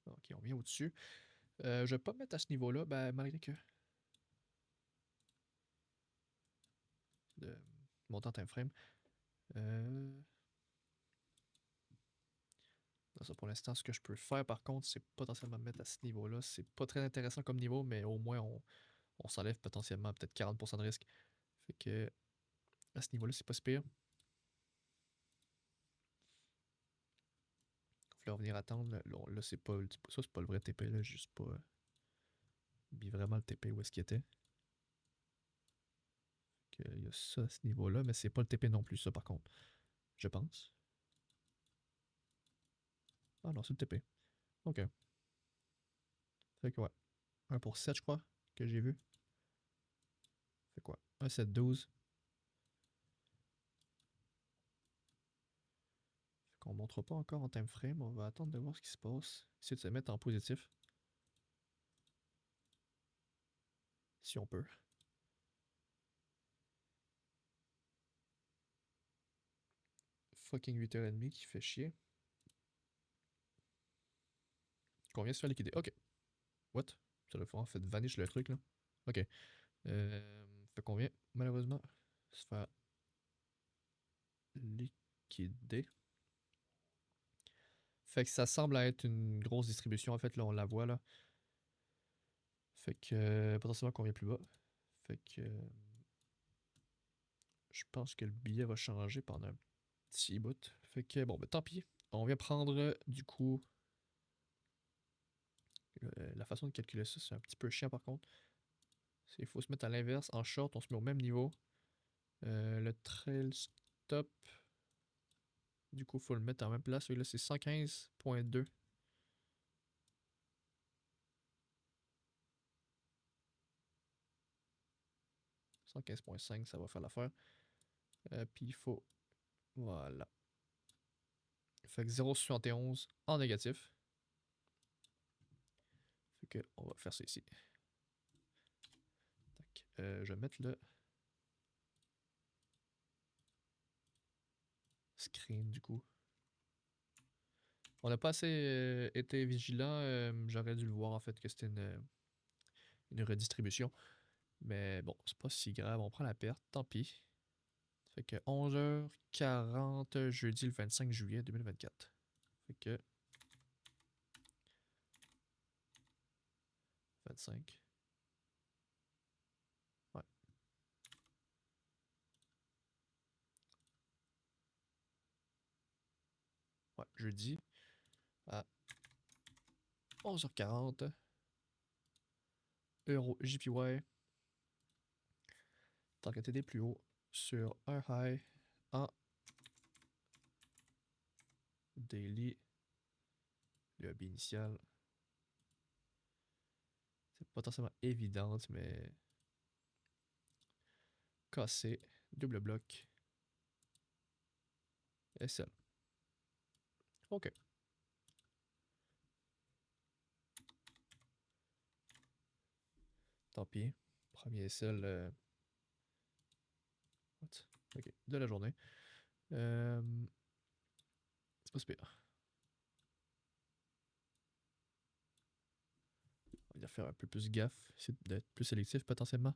Ok, on vient au-dessus. Je vais pas me mettre à ce niveau-là, ben, malgré que. De montant time frame. Ça, pour l'instant, ce que je peux faire, par contre, c'est potentiellement me mettre à ce niveau-là. C'est pas très intéressant comme niveau, mais au moins, on s'enlève potentiellement peut-être 40% de risque. Fait que, à ce niveau-là, c'est pas si pire. Faut là venir attendre. Là, c'est pas. Ça, c'est pas le vrai TP, là. Juste pas. Mis vraiment le TP où est-ce qu'il était. Il y a ça à ce niveau-là, mais c'est pas le TP non plus, ça, par contre. Je pense. Ah non, c'est le TP. Ok. Fait que ouais. 1 pour 7, je crois, que j'ai vu. Fait quoi? 1, 7, 12. Fait qu'on montre pas encore en time frame. On va attendre de voir ce qui se passe. Essayer de se mettre en positif. Si on peut. Fucking 8h30 qui fait chier. Qu'on vient se faire liquider. Ok. What? Ça doit faire en fait vanish le truc là. Ok. Fait qu'on vient malheureusement se faire liquider. Fait que ça semble être une grosse distribution en fait là, on la voit là. Fait que potentiellement qu'on vient plus bas. Fait que je pense que le billet va changer pendant un petit bout. Fait que bon, ben tant pis. On vient prendre du coup. La façon de calculer ça, c'est un petit peu chiant par contre. Il faut se mettre à l'inverse. En short, on se met au même niveau. Le trail stop. Du coup, il faut le mettre en même place. Là, c'est 115.2. 115.5, ça va faire l'affaire. Puis il faut. Voilà. Fait que 0,71 en négatif. Fait que on va faire ça ici. Tac. Je vais mettre le screen du coup. On n'a pas assez été vigilant. J'aurais dû le voir en fait que c'était une redistribution. Mais bon, c'est pas si grave. On prend la perte, tant pis. Fait que 11h40, jeudi le 25 juillet 2024. Fait que 25. Ouais. Ouais, jeudi à 11h40. Euro JPY. Target TD plus haut sur un high en daily. Le hub initial. C'est potentiellement évidente, mais cassé. Double bloc. SL. OK. Tant pis. Premier SL. What? OK. De la journée. C'est pas super. On va faire un peu plus gaffe. Essayer d'être plus sélectif potentiellement.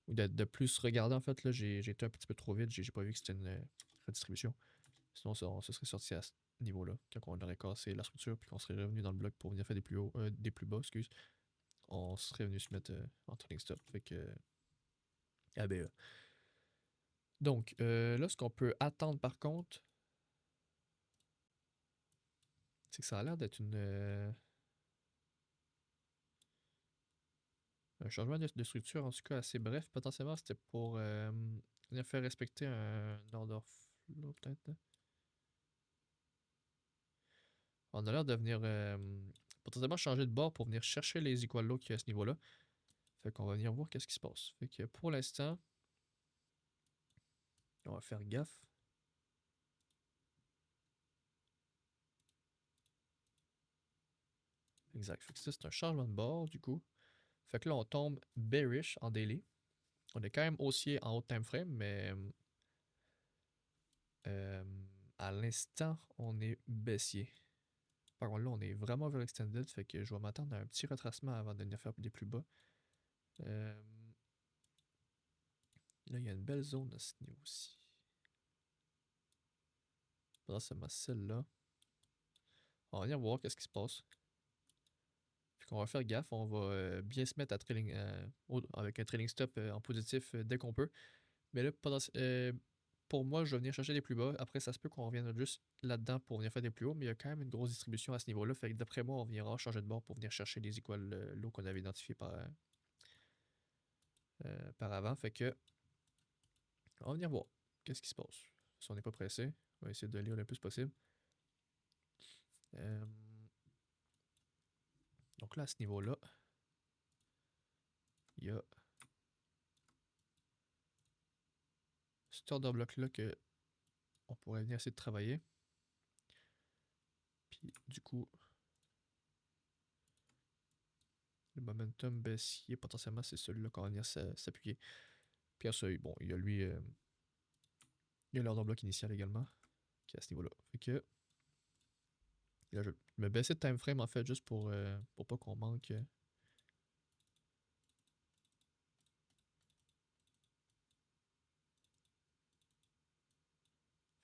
Ou d'être de plus regardant en fait. Là, j'ai été un petit peu trop vite. J'ai pas vu que c'était une redistribution. Sinon, on se serait sorti à ce niveau-là. Quand on aurait cassé la structure puis qu'on serait revenu dans le bloc pour venir faire des plus hauts, des plus bas, excuse. On serait venu se mettre en trailing stop. Fait que. ABE. Donc, là, ce qu'on peut attendre par contre, c'est que ça a l'air d'être un changement de structure, en tout cas assez bref. Potentiellement, c'était pour venir faire respecter un order flow, peut-être. On a l'air de venir potentiellement changer de bord pour venir chercher les equal low qui est à ce niveau-là. Fait qu'on va venir voir qu'est-ce qui se passe. Fait que pour l'instant, on va faire gaffe. Exact. Fait que ça, c'est un changement de bord, du coup. Fait que là, on tombe bearish en daily. On est quand même haussier en haut time frame, mais à l'instant, on est baissier. Par contre, là, on est vraiment overextended, fait que je vais m'attendre à un petit retracement avant de venir faire des plus bas. Là, il y a une belle zone à ce niveau-ci. Potentiellement celle-là. On va venir voir qu'est-ce qui se passe. Puis qu'on va faire gaffe, on va bien se mettre à trailing, avec un trailing stop en positif dès qu'on peut. Mais là, pour moi, je vais venir chercher des plus bas. Après, ça se peut qu'on revienne juste là-dedans pour venir faire des plus hauts, mais il y a quand même une grosse distribution à ce niveau-là. Fait que d'après moi, on viendra changer de bord pour venir chercher les equal low qu'on avait identifiés par avant. Fait que on va venir voir qu'est-ce qui se passe. Si on n'est pas pressé, on va essayer de lire le plus possible. Donc là, à ce niveau-là, il y a cet order bloc-là que on pourrait venir essayer de travailler. Puis du coup, le momentum baissier, potentiellement, c'est celui-là qu'on va venir s'appuyer. Puis à ça, bon, il y a lui, il y a l'order bloc initial également, qui est à ce niveau-là. Fait que là, je vais me baisser de time frame en fait, juste pour pas qu'on manque. Fait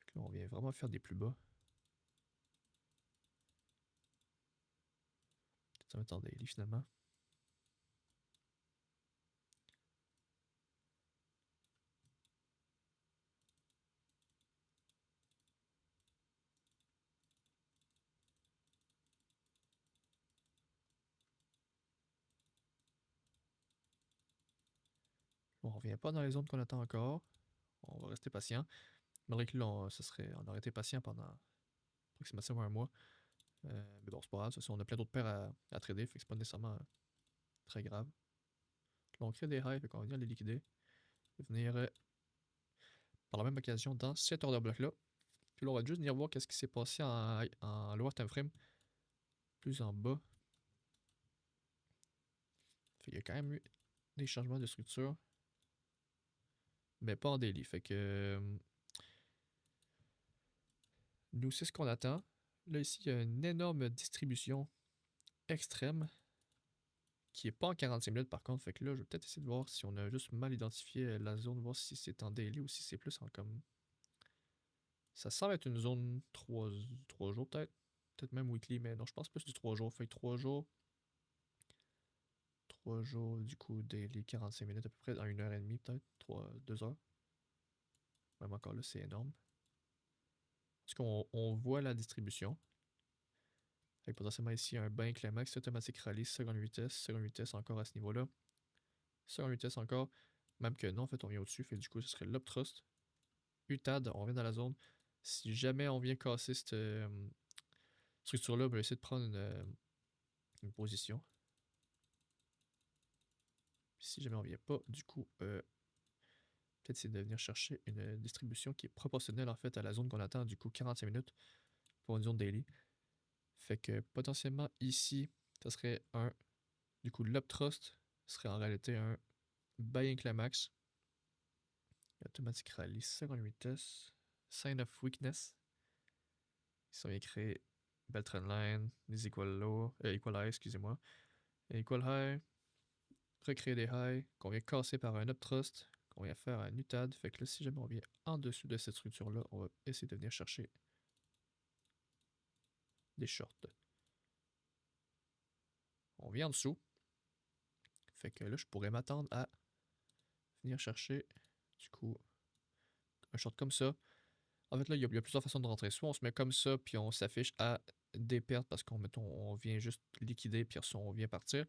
que là, on vient vraiment faire des plus bas. Ça va être en daily finalement. On revient pas dans les zones qu'on attend encore. On va rester patient. Malgré que là, on aurait été patient pendant approximativement un mois. Mais bon, c'est pas grave. On a plein d'autres paires à trader, fait que c'est pas nécessairement très grave. Là, on crée des highs, fait qu'on va venir les liquider. Venir par la même occasion dans cet order bloc-là. Puis là, on va juste venir voir qu'est-ce qui s'est passé en lower time frame. Plus en bas. Fait qu'il y a quand même eu des changements de structure. Mais pas en daily. Fait que nous, c'est ce qu'on attend. Là, ici, il y a une énorme distribution extrême qui est pas en 45 minutes par contre. Fait que là, je vais peut-être essayer de voir si on a juste mal identifié la zone, voir si c'est en daily ou si c'est plus en comme. Ça semble être une zone 3 jours peut-être. Peut-être même weekly, mais non, je pense plus du 3 jours. Fait que 3 jours. 3 jours, du coup, daily 45 minutes à peu près, dans 1h30 peut-être. 2 heures. Même encore là, c'est énorme. Parce qu'on voit la distribution. Fait que potentiellement ici, un bain climax, automatique rallye, seconde vitesse encore à ce niveau-là. Seconde vitesse encore. Même que non, en fait, on vient au-dessus. Fait que du coup, ce serait l'Uptrust. UTAD, on vient dans la zone. Si jamais on vient casser cette structure-là, on va essayer de prendre une position. Si jamais on vient pas, du coup, peut-être c'est de venir chercher une distribution qui est proportionnelle en fait à la zone qu'on attend, du coup 45 minutes pour une zone daily. Fait que potentiellement ici, ça serait du coup l'Uptrust serait en réalité un buy climax. Automatic rally, seconde vitesse, sign of weakness. Ils sont bien créés belt trendline, des equal low, equal high, excusez-moi. Equal high, recréer des highs, qu'on vient casser par un uptrust, qu'on vient faire un UTAD. Fait que là, si jamais on vient en dessous de cette structure-là, on va essayer de venir chercher des shorts. On vient en dessous. Fait que là, je pourrais m'attendre à venir chercher, du coup, un short comme ça. En fait, là, il y a plusieurs façons de rentrer. Soit on se met comme ça, puis on s'affiche à des pertes parce qu'on vient juste liquider, puis on vient partir.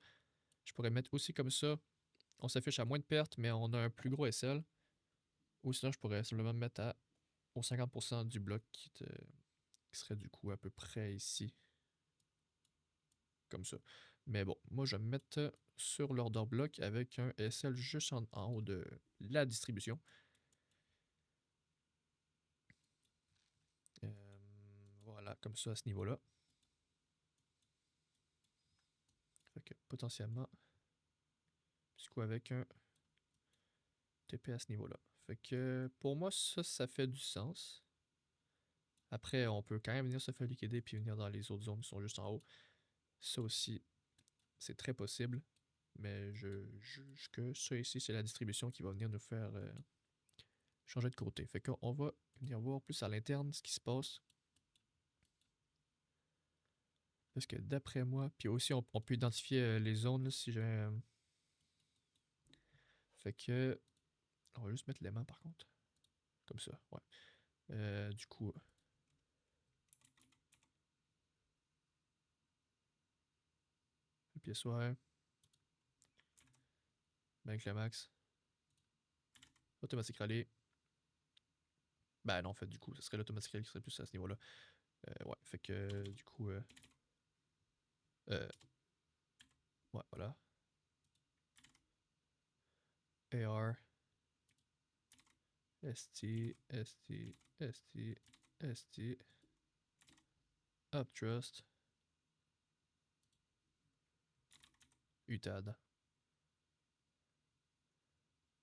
Je pourrais mettre aussi comme ça. On s'affiche à moins de pertes, mais on a un plus gros SL. Ou sinon, je pourrais simplement me mettre au 50% du bloc qui serait du coup à peu près ici. Comme ça. Mais bon, moi je vais me mettre sur l'order block avec un SL juste en haut de la distribution. Voilà, comme ça à ce niveau-là. Fait que potentiellement, du coup avec un TP à ce niveau-là. Fait que pour moi, ça fait du sens. Après, on peut quand même venir se faire liquider puis venir dans les autres zones qui sont juste en haut. Ça aussi, c'est très possible. Mais je juge que ça ici, c'est la distribution qui va venir nous faire changer de côté. Fait qu'on va venir voir plus à l'interne ce qui se passe. Parce que d'après moi, puis aussi on peut identifier les zones là, si j'ai. Fait que. On va juste mettre l'aimant par contre. Comme ça, ouais. Du coup. Le pièce soir. Ben climax. Automatique rallye. Ben non, en fait, du coup, ce serait l'automatique rallye qui serait plus à ce niveau-là. Ouais, fait que du coup. Ouais, voilà. AR. ST, ST, ST, ST. Uptrust. UTAD.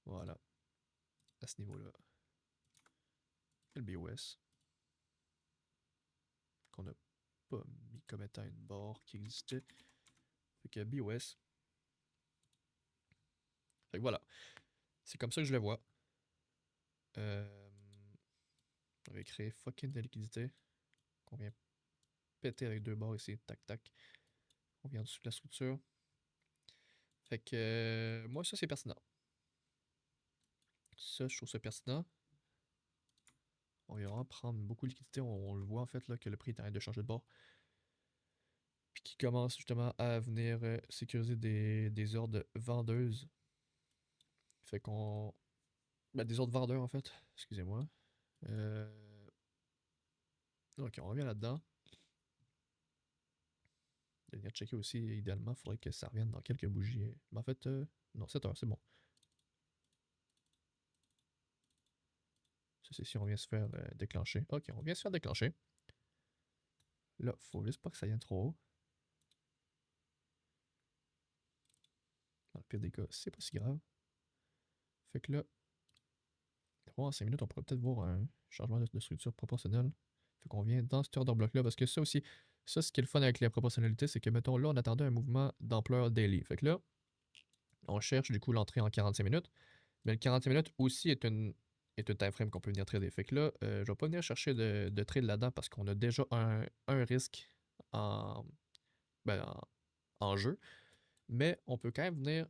Voilà. À ce niveau-là. Le BOS. Qu'on n'a pas mis comme étant une barre qui existait. Fait que BOS. Fait que voilà. C'est comme ça que je le vois. On va créer fucking de liquidité. Qu'on vient péter avec deux barres ici. Tac, tac. On vient dessus de la structure. Fait que moi, ça, c'est pertinent. Ça, je trouve ça pertinent. On vient vraiment prendre beaucoup de liquidité. On le voit en fait là que le prix est en train de changer de bord. Puis qui commence justement à venir sécuriser des ordres vendeuses. Fait qu'on. Ben, des ordres vendeurs en fait. Excusez-moi. Ok, on revient là-dedans. De venir checker aussi, idéalement, il faudrait que ça revienne dans quelques bougies. Mais en fait, non, 7 heures, c'est bon. Ça, c'est si on vient se faire déclencher. Ok, on vient se faire déclencher. Là, faut juste pas que ça vienne trop haut. Dans le pire des cas, c'est pas si grave. Fait que là, en 5 minutes, on pourrait peut-être voir un changement de structure proportionnel. Fait qu'on vient dans cet order block-là, parce que ça aussi, ça, ce qui est le fun avec la proportionnalité, c'est que, mettons, là, on attendait un mouvement d'ampleur daily. Fait que là, on cherche du coup l'entrée en 45 minutes. Mais le 45 minutes aussi est un time frame qu'on peut venir trader. Fait que là, je vais pas venir chercher de trade là-dedans parce qu'on a déjà un risque en, ben, en jeu. Mais on peut quand même venir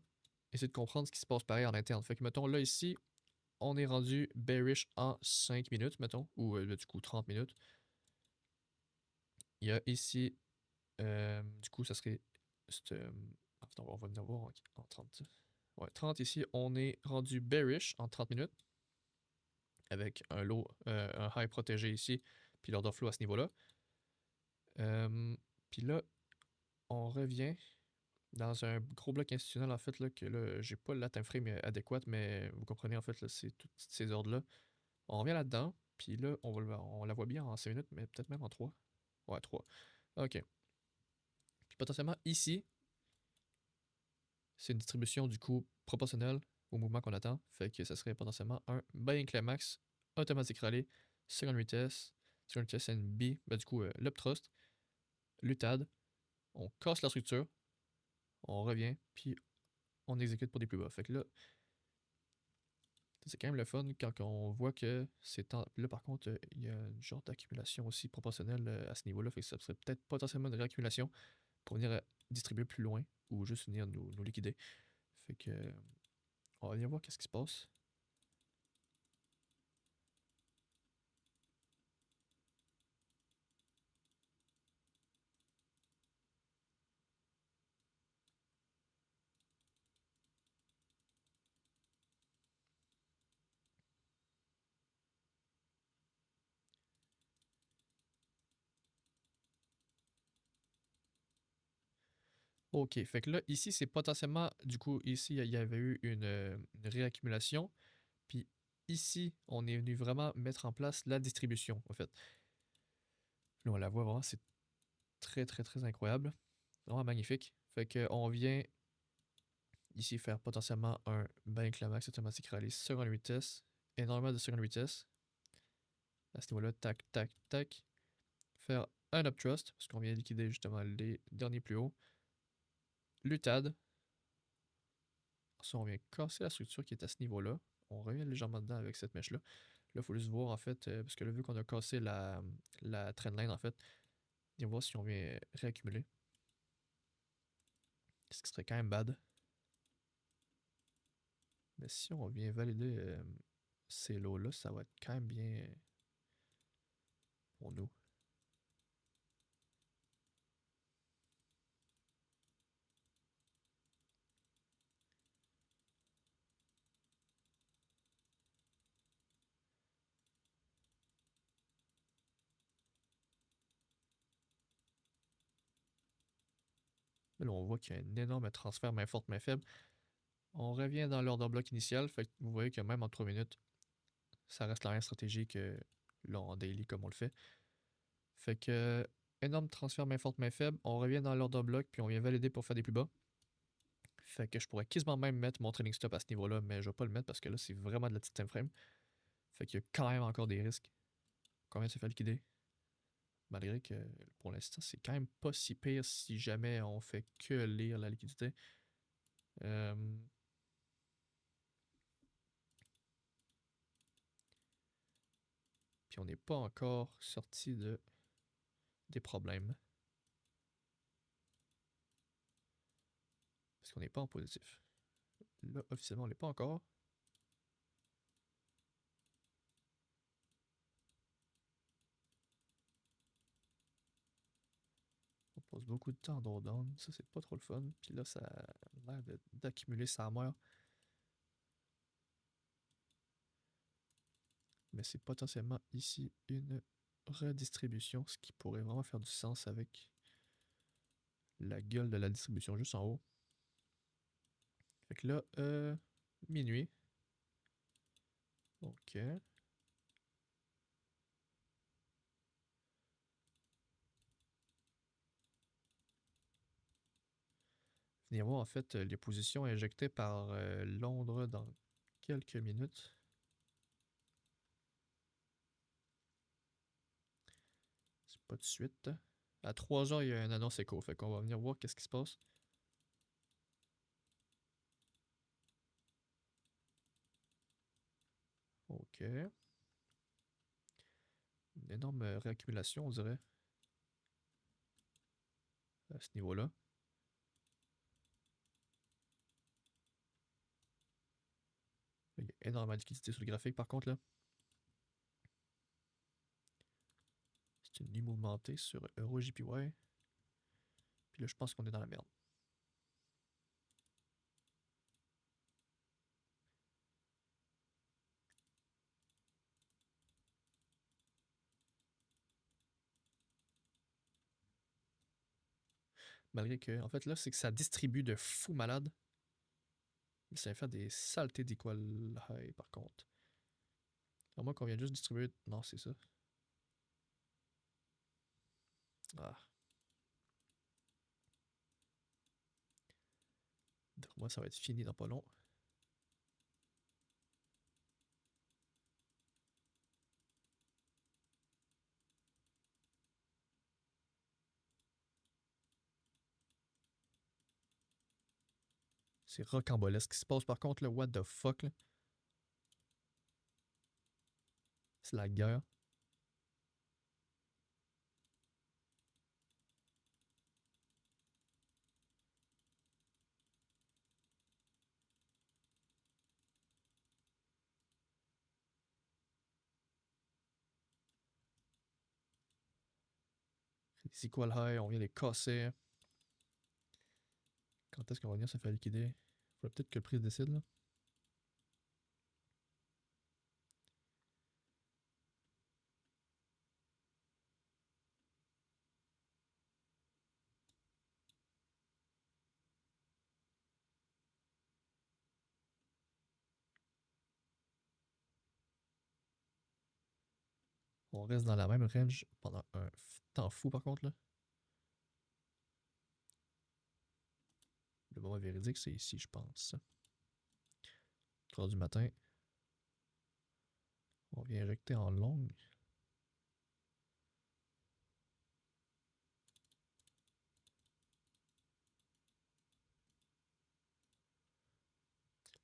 essayer de comprendre ce qui se passe pareil en interne. Fait que, mettons, là, ici, on est rendu bearish en 5 minutes, mettons, ou du coup 30 minutes. Il y a ici, du coup, ça serait. Attends, on va venir voir en 30. Ouais, 30 ici, on est rendu bearish en 30 minutes avec un low, un high protégé ici, puis l'order flow à ce niveau-là. Puis là, on revient dans un gros bloc institutionnel, en fait, là, que là, j'ai pas la time frame adéquate, mais vous comprenez, en fait, là, c'est tous ces ordres-là. On revient là-dedans, puis là, on la voit bien en 5 minutes, mais peut-être même en 3. Ouais, 3. OK. Puis potentiellement, ici, c'est une distribution, du coup, proportionnelle au mouvement qu'on attend. Fait que ça serait potentiellement un buying climax, automatic rally, seconde vitesse NB, ben, du coup, l'uptrust, l'UTAD, on casse la structure, on revient, puis on exécute pour des plus bas. Fait que là, c'est quand même le fun quand on voit que c'est là, par contre, il y a une genre d'accumulation aussi proportionnelle à ce niveau-là. Fait que ça serait peut-être potentiellement une réaccumulation pour venir distribuer plus loin ou juste venir nous liquider. Fait que on va venir voir qu'est-ce qui se passe. Ok, fait que là, ici, c'est potentiellement, du coup, ici, il y avait eu une réaccumulation. Puis ici, on est venu vraiment mettre en place la distribution, en fait. Là, on la voit vraiment, c'est très, très, très incroyable. Vraiment magnifique. Fait qu'on vient ici faire potentiellement un bain climax automatique rallye seconde vitesse, énormément de seconde vitesse. À ce niveau-là, tac, tac, tac. Faire un uptrust, parce qu'on vient liquider justement les derniers plus hauts. L'UTAD. Ça, on vient casser la structure qui est à ce niveau-là. On revient légèrement dedans avec cette mèche-là. Là, il faut juste voir, en fait, parce que là, vu qu'on a cassé la trendline, en fait, viens voir si on vient réaccumuler. Ce qui serait quand même bad. Mais si on vient valider ces lots-là, ça va être quand même bien pour nous. Là, on voit qu'il y a un énorme transfert main forte, main faible. On revient dans l'order bloc initial. Fait que vous voyez que même en 3 minutes, ça reste la même stratégie que là en daily comme on le fait. Fait que énorme transfert main forte, main faible. On revient dans l'order bloc, puis on vient valider pour faire des plus bas. Fait que je pourrais quasiment même mettre mon trailing stop à ce niveau-là, mais je vais pas le mettre parce que là, c'est vraiment de la petite time frame. Fait qu'il y a quand même encore des risques. Combien ça fait liquider? Malgré que pour l'instant, c'est quand même pas si pire si jamais on fait que lire la liquidité. Euh, Puis on n'est pas encore sorti des problèmes. Parce qu'on n'est pas en positif. Là, officiellement, on n'est pas encore. On passe beaucoup de temps en drawdown. Ça, c'est pas trop le fun. Puis là, ça a l'air d'accumuler sa mère. Mais c'est potentiellement ici une redistribution, ce qui pourrait vraiment faire du sens avec la gueule de la distribution juste en haut. Fait que là, minuit. Ok. Venez voir en fait les positions injectées par Londres dans quelques minutes. Pas de suite. À 3 heures, il y a une annonce écho. Fait qu'on va venir voir qu'est-ce qui se passe. Ok. Une énorme réaccumulation, on dirait, à ce niveau-là. Il y a énormément de liquidité sur le graphique, par contre, là. C'est une nuit mouvementée sur EuroJPY. Puis là, je pense qu'on est dans la merde. Malgré que, en fait, là, c'est que ça distribue de fou malade. Mais ça va faire des saletés d'equal high, par contre. À moins qu'on vienne juste distribuer. Non, c'est ça. Ah. Pour moi, ça va être fini dans pas long. C'est rocambolesque ce qui se passe par contre, là. What the fuck, là. C'est la guerre. Les equal high, on vient les casser. Quand est-ce qu'on va venir se faire liquider? Faudrait peut-être que le prix se décide, là. On reste dans la même range pendant un temps fou, par contre, là. Le moment véridique, c'est ici, je pense. 3 du matin. On vient injecter en longue.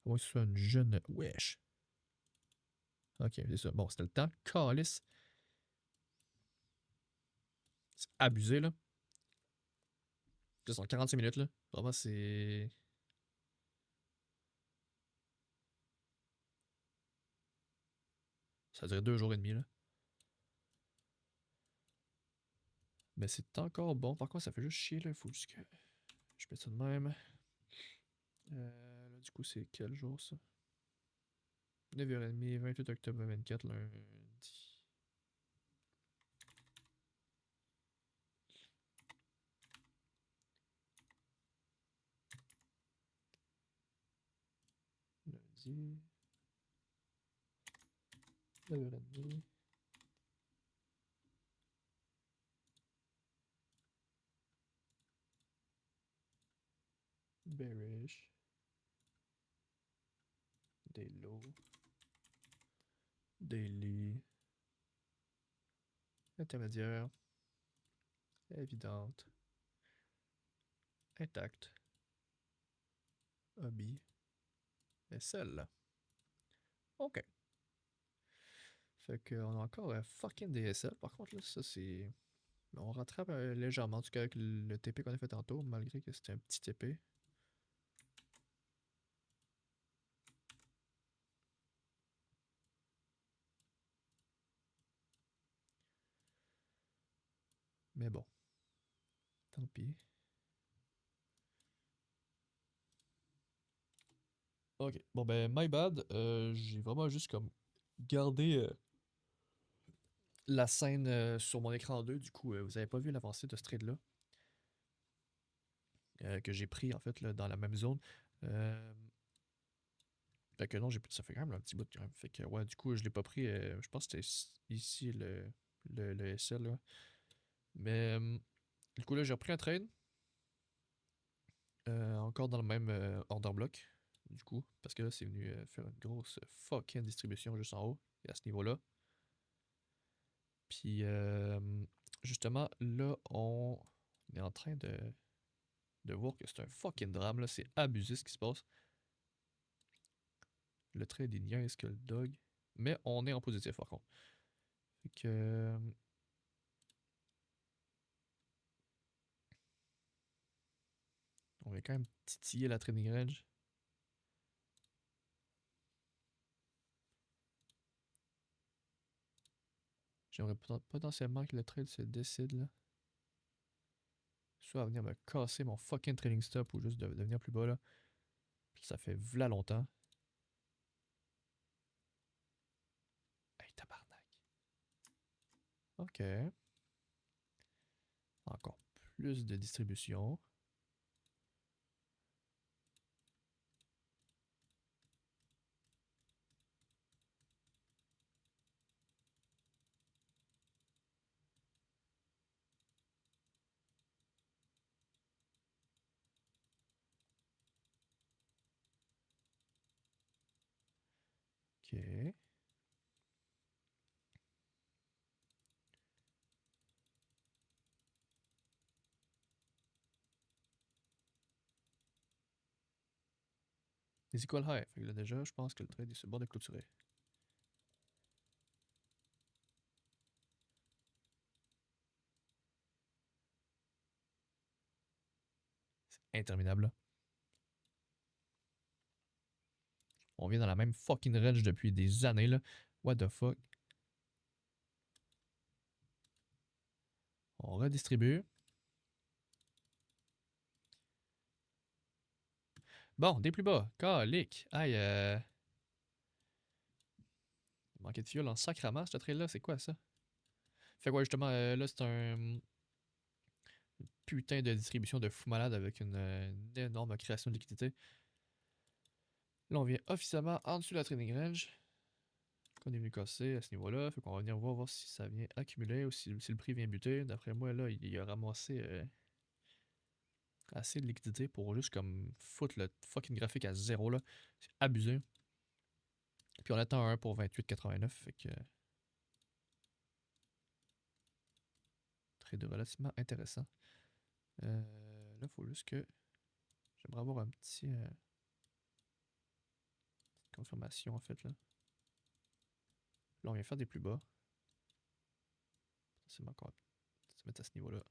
À moins que ce soit une jeune. Wesh. Ok, c'est ça. Bon, c'était le temps. Calice. C'est abusé, là. Ça sont 46 minutes, là. Vraiment, c'est. Ça durait 2 jours et demi, là. Mais c'est encore bon. Par contre, ça fait juste chier, là. Il faut juste que je mette ça de même. Là, du coup, c'est quel jour, ça? 9h30, 28 octobre 2024, lundi. Lundi. 9h30. Bearish. Des lows. Daily. Intermédiaire. Évidente. Intact. Hobby. Et celle-là. OK. Fait qu'on a encore un fucking DSL. Par contre, là, ça c'est. On rattrape légèrement, en tout cas avec le TP qu'on a fait tantôt, malgré que c'était un petit TP. Mais bon. Tant pis. Ok. Bon ben, my bad. J'ai vraiment juste comme gardé la scène sur mon écran 2. Du coup, vous avez pas vu l'avancée de ce trade-là. Que j'ai pris en fait là, dans la même zone. Fait que non, ça fait quand même un petit bout quand même. Fait que ouais, du coup, je l'ai pas pris. Je pense que c'était ici le SL là. Mais du coup là, j'ai repris un trade. Encore dans le même order block. Du coup, parce que là, c'est venu faire une grosse fucking distribution juste en haut. Et à ce niveau-là. Puis justement, là, on est en train de voir que c'est un fucking drame, là. C'est abusé ce qui se passe. Le trade est niaise que le dog. Mais on est en positif, par contre. Fait que... on va quand même titiller la trading range. J'aimerais potentiellement que le trade se décide, là. Soit à venir me casser mon fucking trading stop ou juste de devenir plus bas, là. Puis ça fait v'là longtemps. Hey, tabarnak. Ok. Encore plus de distribution. Ok. Les equal high. Fait que là, déjà, je pense que le trade est sur le bord de clôturer. C'est interminable, là. On vient dans la même fucking range depuis des années, là. What the fuck? On redistribue. Bon, des plus bas. Calique. Aïe, il manquait de fuel en sacrament, ce trade-là. C'est quoi, ça? Fait quoi, justement, là, c'est un putain de distribution de fou malade avec une énorme création de liquidité. Là, on vient officiellement en dessous de la trading range. Qu'on est venu casser à ce niveau-là. Fait qu'on va venir voir si ça vient accumuler ou si le prix vient buter. D'après moi, là, il a ramassé assez de liquidité pour juste comme foutre le fucking graphique à zéro, là. C'est abusé. Puis on attend un pour 28,89. Fait que... trade relativement intéressant. Là, il faut juste que... j'aimerais avoir un petit... confirmation, en fait, là. Là, on vient faire des plus bas. C'est encore... se mettre à ce niveau-là.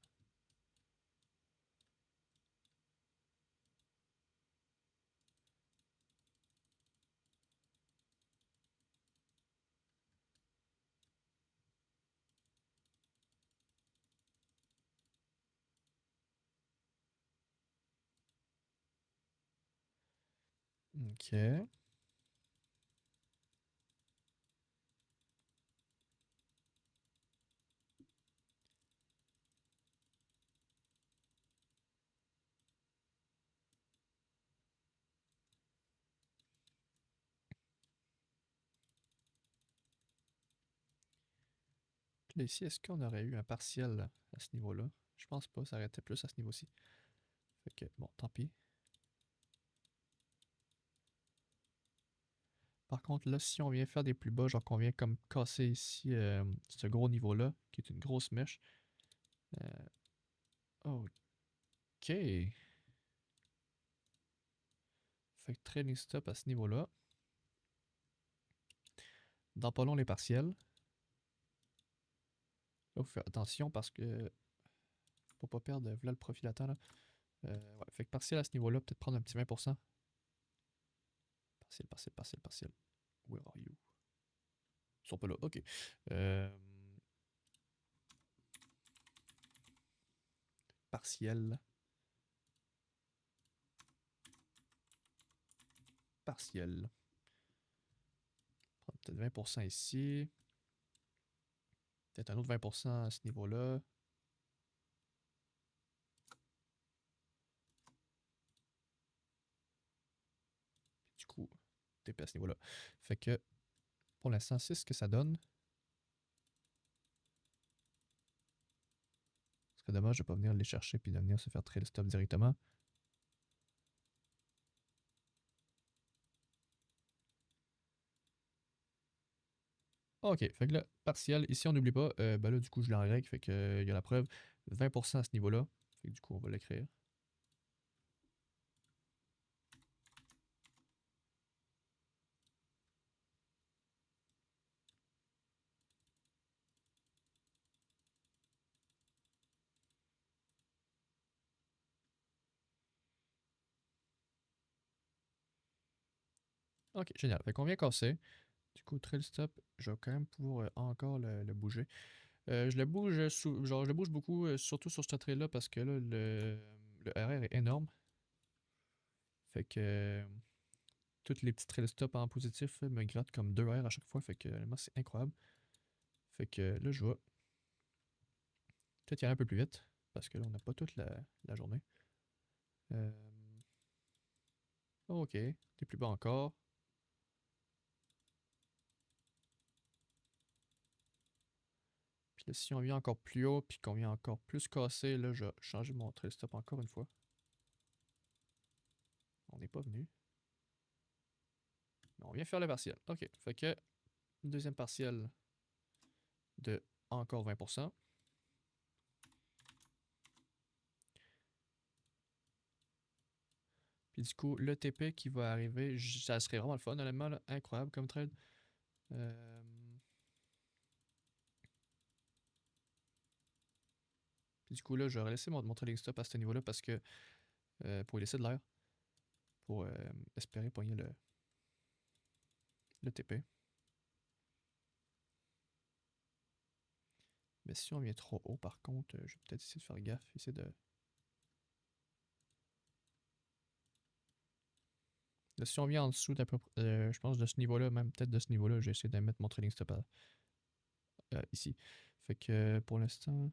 Ok. Là, ici, est-ce qu'on aurait eu un partiel à ce niveau-là? Je pense pas, ça aurait été plus à ce niveau-ci. Fait que, bon, tant pis. Par contre, là, si on vient faire des plus bas, genre qu'on vient comme casser ici ce gros niveau-là, qui est une grosse mèche. Ok. Fait que trailing stop à ce niveau-là. Dans pas long, les partiels. Là, faut faire attention parce que pour pas perdre là, le profil à temps. Là. Ouais, fait que partiel à ce niveau-là, peut-être prendre un petit 20%. Partiel, partiel, partiel, partiel. Where are you? Ils sont pas là, ok. Partiel. Partiel. Prendre peut-être 20% ici. Peut-être un autre 20% à ce niveau-là. Du coup, TP à ce niveau-là. Fait que pour l'instant, c'est ce que ça donne. Ce serait dommage de ne pas venir les chercher puis de venir se faire trail stop directement. OK, fait que là, partiel, ici on n'oublie pas, ben là du coup je l'ai en règle, fait que il y a la preuve, 20% à ce niveau-là. Fait que du coup on va l'écrire. OK, génial. Fait qu'on vient casser. Du coup, trail stop, je vais quand même pouvoir encore le bouger. Je le bouge genre je le bouge beaucoup, surtout sur ce trail-là, parce que là, le RR est énorme. Fait que toutes les petits trail stops en positif me grattent comme 2 R à chaque fois. Fait que moi, c'est incroyable. Fait que là, je vais peut-être y aller un peu plus vite, parce que là, on n'a pas toute la journée. Euh, ok, t'es plus bas encore. Puis là, si on vient encore plus haut, puis qu'on vient encore plus cassé, là, je vais changer mon trail stop encore une fois. On n'est pas venu. Mais on vient faire le partiel. Ok, fait que deuxième partiel de encore 20%. Puis du coup, le TP qui va arriver, ça serait vraiment le fun, honnêtement, là, incroyable comme trade. Euh, Puis du coup, là, je vais laisser mon trailing stop à ce niveau-là parce que pour y laisser de l'air, pour espérer pogner le TP. Mais si on vient trop haut, par contre, je vais peut-être essayer de faire gaffe, essayer de. Là, si on vient en dessous d'à peu près, je pense de ce niveau-là, même peut-être de ce niveau-là, j'ai essayé de mettre mon trailing stop ici. Fait que pour l'instant.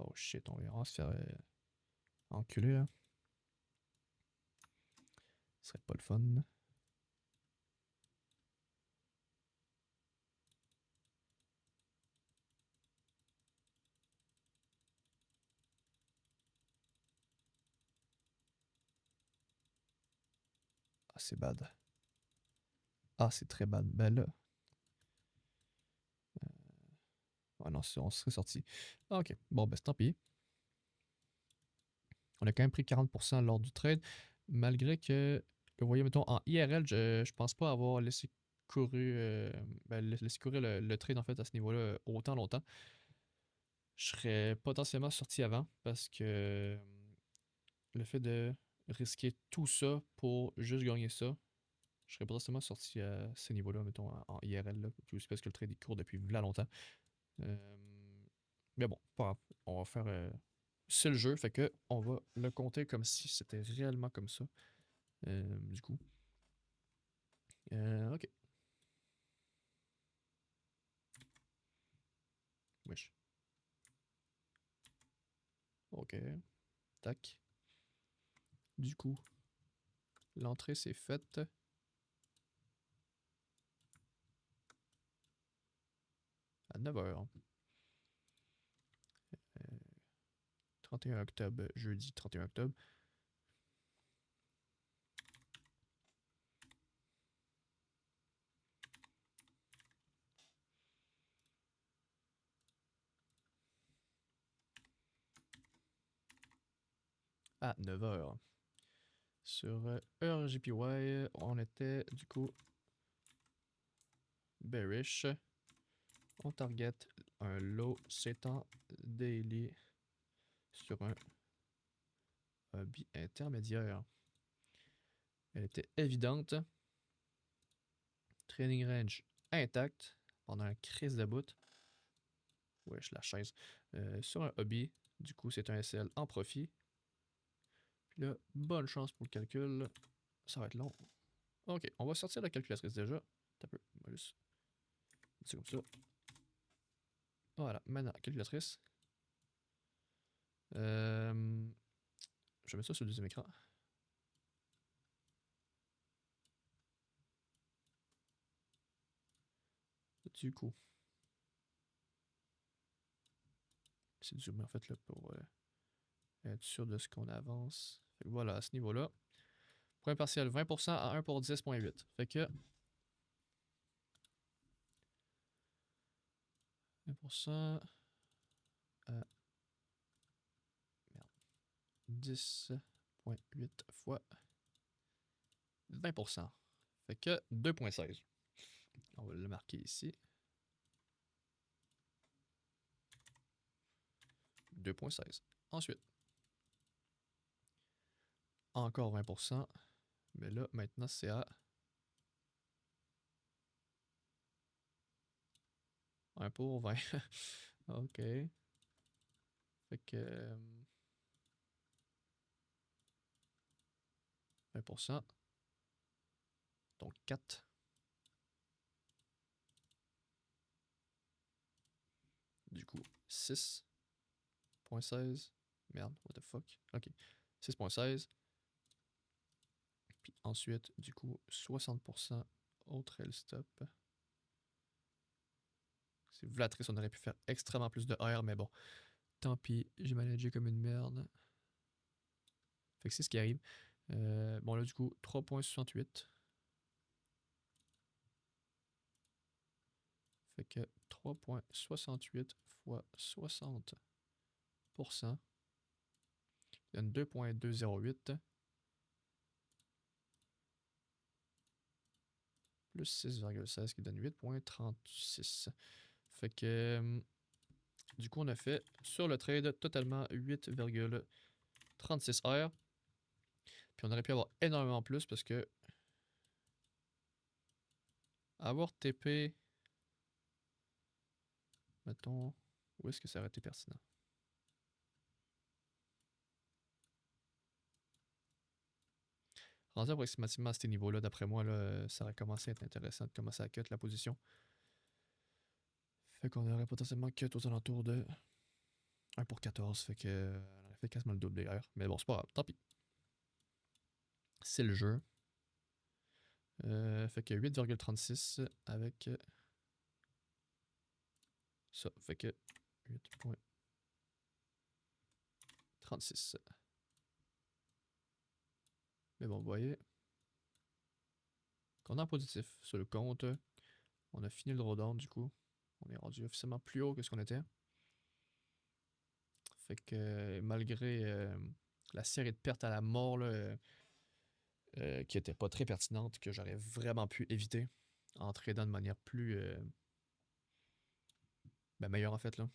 Oh shit, on va vraiment se faire enculer là. Ce serait pas le fun. Ah, c'est bad. Ah, c'est très bad. Ben là. Ah non, on serait sorti. Ah, ok. Bon, ben, tant pis. On a quand même pris 40% lors du trade, malgré que, vous voyez, mettons, en IRL, je pense pas avoir laissé laissé courir le trade en fait à ce niveau-là autant longtemps. Je serais potentiellement sorti avant parce que le fait de risquer tout ça pour juste gagner ça, je serais potentiellement sorti à ce niveau-là, mettons, en IRL, là, puis aussi parce que le trade est court depuis là longtemps. Euh, mais bon, pas grave. On va faire. C'est le jeu, fait que on va le compter comme si c'était réellement comme ça. Du coup. Ok. Wesh. Ok. Tac. Du coup, l'entrée c'est faite à 9h. 31 octobre, jeudi 31 octobre. À 9h. Sur EuroJPY, on était du coup bearish. On target un low s'étant daily sur un hobby intermédiaire. Elle était évidente. Training range intact pendant un crise de bout. Wesh, la chaise. Sur un hobby, du coup, c'est un SL en profit. Puis là, bonne chance pour le calcul. Ça va être long. Ok, on va sortir la calculatrice déjà. T'as peu. On va juste. C'est comme ça. Voilà, maintenant, calculatrice. Je vais mettre ça sur le deuxième écran. Du coup, c'est du zoom en fait là pour Être sûr de ce qu'on avance. Fait que voilà, à ce niveau-là. Point partiel 20% à 1 pour 10.8. Fait que 20% à merde, 10.8 fois 20%. Fait que 2.16. On va le marquer ici. 2.16. Ensuite, encore 20%. Mais là, maintenant, c'est à 1 pour 20. OK. Fait que 20%. Donc 4. Du coup, 6.16. Merde, what the fuck. OK. 6.16. Puis ensuite, du coup, 60% au trail stop. C'est Vlatris, on aurait pu faire extrêmement plus de R, mais bon. Tant pis, j'ai managé comme une merde. Fait que c'est ce qui arrive. Bon là, du coup, 3.68. Fait que 3.68 fois 60% donne 2.208 plus 6,16 qui donne 8.36. Fait que du coup, on a fait sur le trade totalement 8,36 R. Puis on aurait pu avoir énormément plus parce que avoir TP, mettons, où est-ce que ça aurait été pertinent? Rendu approximativement à ce niveau-là, d'après moi, là, ça aurait commencé à être intéressant de commencer à cut la position. Fait qu'on aurait potentiellement cut aux alentours de 1 pour 14. Fait que on aurait fait quasiment le double d'ailleurs. Mais bon, c'est pas grave, tant pis. C'est le jeu. Fait que 8,36 avec ça. Fait que 8.36. Mais bon, vous voyez qu'on est en positif sur le compte. On a fini le drawdown du coup. On est rendu officiellement plus haut que ce qu'on était. Fait que malgré la série de pertes à la mort là, qui était pas très pertinente, que j'aurais vraiment pu éviter en tradant de manière plus meilleure en fait là.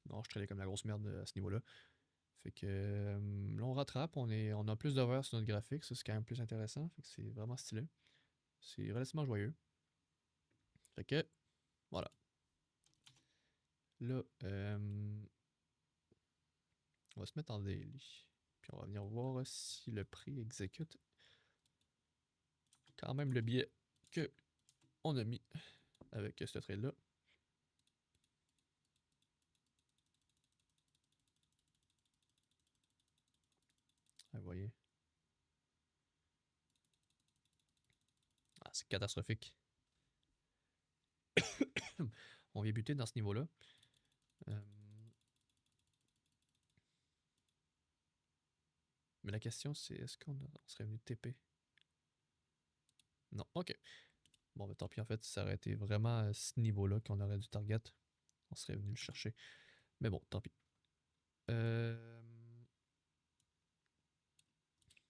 Non, je tradais comme la grosse merde à ce niveau-là. Fait que là on rattrape, on a plus d'over sur notre graphique, ça c'est quand même plus intéressant. Fait que c'est vraiment stylé. C'est relativement joyeux. Fait que voilà. Là, on va se mettre en daily. Puis on va venir voir si le prix exécute quand même le billet que on a mis avec ce trade-là. Vous voyez. Ah, c'est catastrophique. On vient buter dans ce niveau-là. Mais la question c'est est-ce qu'on serait venu TP? Non, ok. Bon, ben tant pis, en fait, ça aurait été vraiment à ce niveau-là qu'on aurait dû target. On serait venu le chercher. Mais bon, tant pis.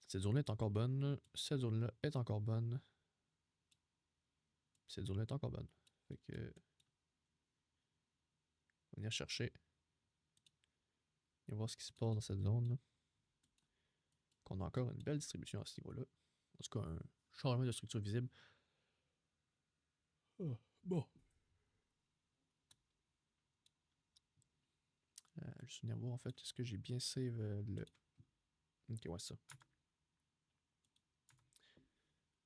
Cette zone-là est encore bonne. Cette zone-là est encore bonne. Cette zone-là est encore bonne. Fait que. On va venir chercher. Et voir ce qui se passe dans cette zone. Qu'on a encore une belle distribution à ce niveau-là. En tout cas, un changement de structure visible. Oh, bon. Juste venir voir en fait, est-ce que j'ai bien save le. Ok, ouais, ça.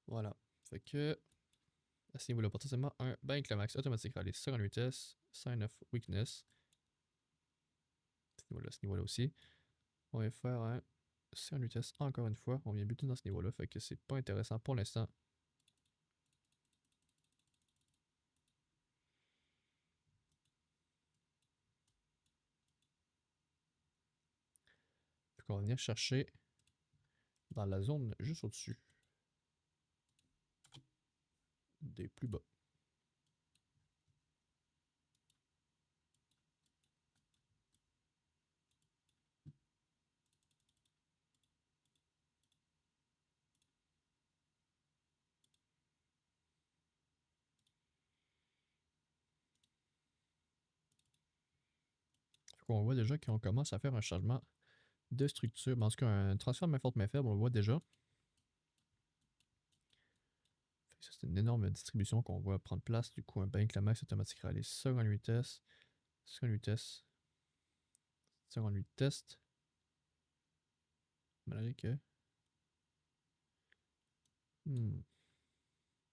Voilà. Fait que. À ce niveau-là, potentiellement un bank climax automatique rallye sur une vitesse, sign of weakness. À ce niveau-là aussi. On va faire un sur une vitesse encore une fois. On vient buter dans ce niveau-là, fait que c'est pas intéressant pour l'instant. qu'on va venir chercher dans la zone juste au-dessus des plus bas. On voit déjà qu'on commence à faire un changement de structure. En tout cas, un transfert de main forte, main faible, on le voit déjà. Ça, c'est une énorme distribution qu'on voit prendre place. Du coup, un bank la max automatique rallye, seconde vitesse, seconde vitesse, seconde vitesse. Malgré que.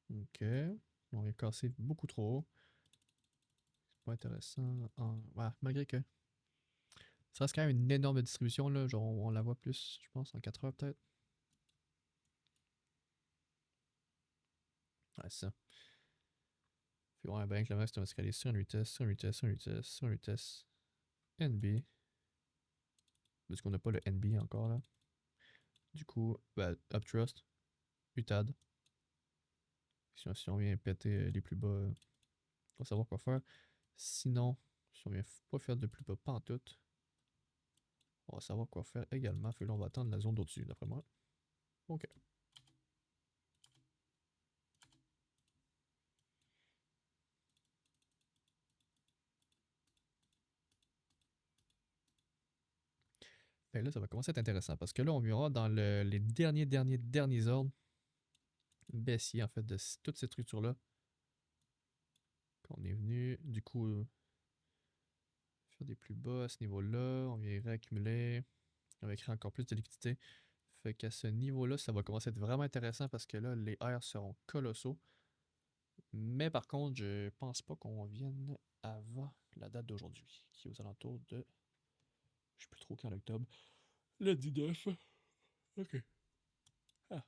Ok. On est cassé beaucoup trop haut. C'est pas intéressant. Ouais, malgré que. Ça reste quand même une énorme distribution, là. Genre, on la voit plus, je pense, en 4 heures peut-être. Ouais, c'est ça. Puis ouais, bank la max automatique rallye, seconde vitesse, seconde vitesse, seconde vitesse, seconde vitesse. NB. Parce qu'on n'a pas le NB encore, là. Du coup, Uptrust, UTAD. Si on vient péter les plus bas, on va savoir quoi faire. Sinon, si on vient pas faire de plus bas pantoute, on va savoir quoi faire également. Fait là, on va attendre la zone d'au-dessus, d'après moi. Ok. Fait là, ça va commencer à être intéressant parce que là, on verra dans les derniers ordres baissiers, en fait, de toute cette structure-là. Qu'on est venu, du coup, faire des plus bas à ce niveau-là. On vient réaccumuler. On va créer encore plus de liquidité. Fait qu'à ce niveau-là, ça va commencer à être vraiment intéressant parce que là, les airs seront colossaux. Mais par contre, je pense pas qu'on vienne avant la date d'aujourd'hui, qui est aux alentours de. Je sais plus trop quand l'octobre. Le 19. Ok. Ah.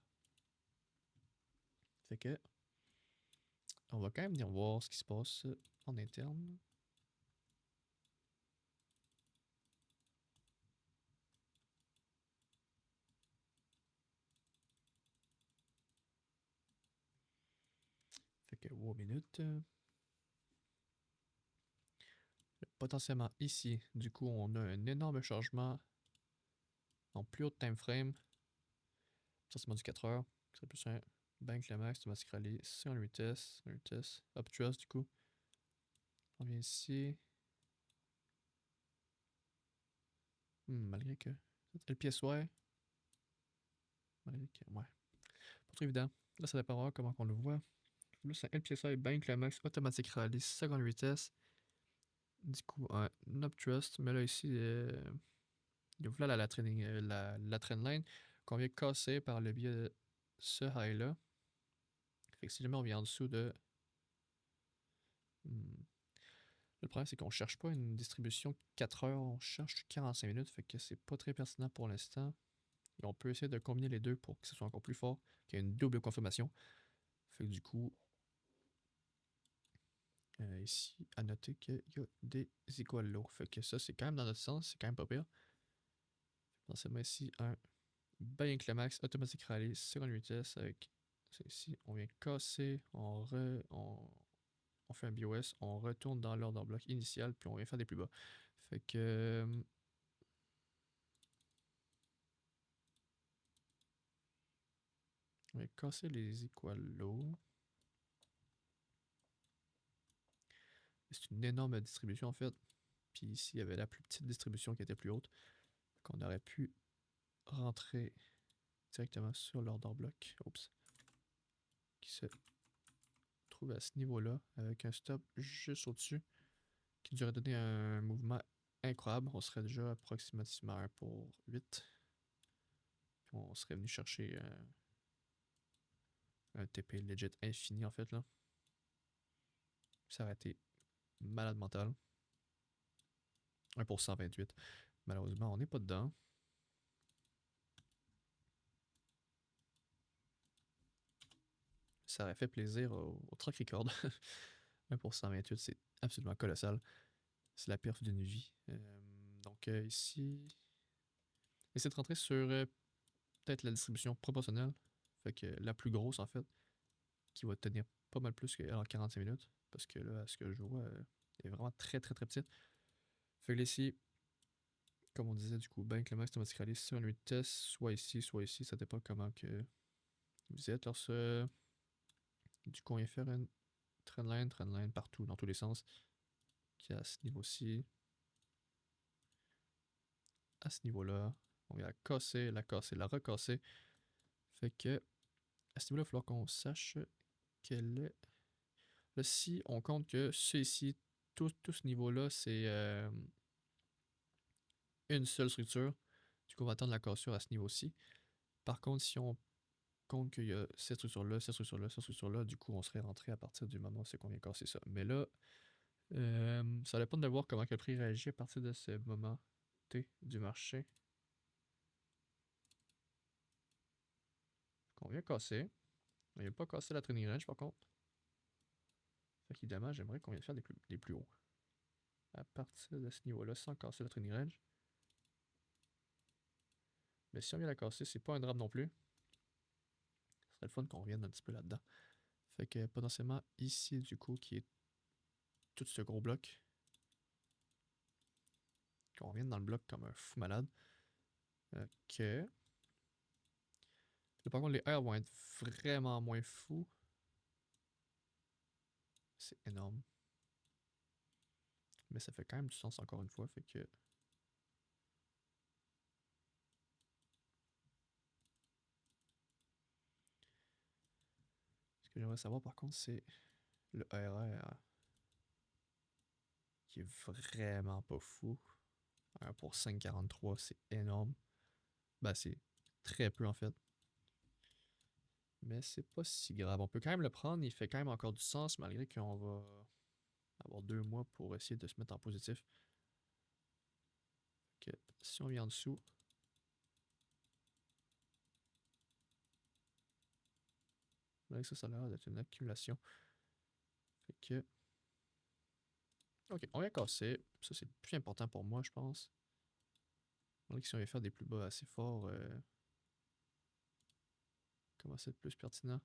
Fait que. On va quand même venir voir ce qui se passe en interne. Fait que, wow, minute. Potentiellement ici, du coup, on a un énorme changement en plus haut time frame. Ça, c'est du 4 heures. C'est plus un bank le max, automatique rallye, c'est en vitesse, up trust du coup. On vient ici. Malgré que. LPSY. Malgré que. Ouais. Pas trop évident. Là, ça dépend vraiment comment on le voit. Là, c'est un LPSY bank le max, automatique rallye, seconde vitesse. Du coup, un up trust. Mais là, ici, il y a voilà la trendline qu'on vient casser par le biais de ce high-là. Fait que si jamais on vient en dessous de. Le problème, c'est qu'on cherche pas une distribution 4 heures, on cherche 45 minutes, fait que c'est pas très pertinent pour l'instant. Et on peut essayer de combiner les deux pour que ce soit encore plus fort, qu'il y ait une double confirmation. Fait que du coup, ici, à noter qu'il y a des equal low. Fait que ça, c'est quand même dans notre sens, c'est quand même pas pire. Pensez-moi ici, un bien climax, automatique rallye, seconde vitesse avec ça ici. On vient casser, on fait un BOS, on retourne dans l'ordre bloc initial, puis on vient faire des plus bas. Fait que. On va casser les equal low. C'est une énorme distribution en fait. Puis ici, il y avait la plus petite distribution qui était plus haute. Qu'on aurait pu rentrer directement sur l'order bloc. Oups. Qui se trouve à ce niveau-là. Avec un stop juste au-dessus. Qui nous aurait donné un mouvement incroyable. On serait déjà approximativement 1 pour 8. Puis on serait venu chercher un TP legit infini en fait là. Ça aurait été malade mental. 1 pour 128. Malheureusement, on n'est pas dedans. Ça aurait fait plaisir au track record. 1 pour 128, c'est absolument colossal. C'est la perte d'une vie. Donc ici, essayer de rentrer sur peut-être la distribution proportionnelle. Fait que la plus grosse, en fait, qui va tenir pas mal plus qu'en 45 minutes. Parce que là, à ce que je vois, elle est vraiment très très très petite. Fait que là, ici, comme on disait, du coup, ben que le max automatique rallye sur une vitesse, soit ici, ça dépend comment que vous êtes. Alors, du coup, on vient faire une trendline partout, dans tous les sens. Qui est à ce niveau-ci. À ce niveau-là. On vient la casser, la recasser. Fait que, à ce niveau-là, il va falloir qu'on sache quelle est. Là, si on compte que ici, tout ce niveau-là, c'est une seule structure, du coup, on va attendre la cassure à ce niveau-ci. Par contre, si on compte qu'il y a cette structure-là, cette structure-là, cette structure-là, du coup, on serait rentré à partir du moment où c'est qu'on vient casser ça. Mais là, ça dépend de voir comment le prix réagit à partir de ce moment T du marché. Qu'on vient casser. On vient pas casser la training range, par contre. Fait qu'évidemment, j'aimerais qu'on vienne faire des plus hauts. À partir de ce niveau-là, sans casser la training range. Mais si on vient la casser, c'est pas un drame non plus. Ce serait le fun qu'on revienne un petit peu là-dedans. Fait que potentiellement ici, du coup, qui est tout ce gros bloc. Qu'on revienne dans le bloc comme un fou malade. Ok. Là, par contre, les airs vont être vraiment moins fous. C'est énorme. Mais ça fait quand même du sens encore une fois. Fait que. Ce que j'aimerais savoir par contre, c'est le RR qui est vraiment pas fou. 1 pour 5,43, c'est énorme. Ben, c'est très peu en fait. Mais c'est pas si grave. On peut quand même le prendre. Il fait quand même encore du sens malgré qu'on va avoir 2 mois pour essayer de se mettre en positif. Que si on vient en dessous. Là, ça a l'air d'être une accumulation. Fait que. Ok, on vient casser. Ça, c'est le plus important pour moi, je pense. Donc, si on vient faire des plus bas assez forts, comment c'est plus pertinent?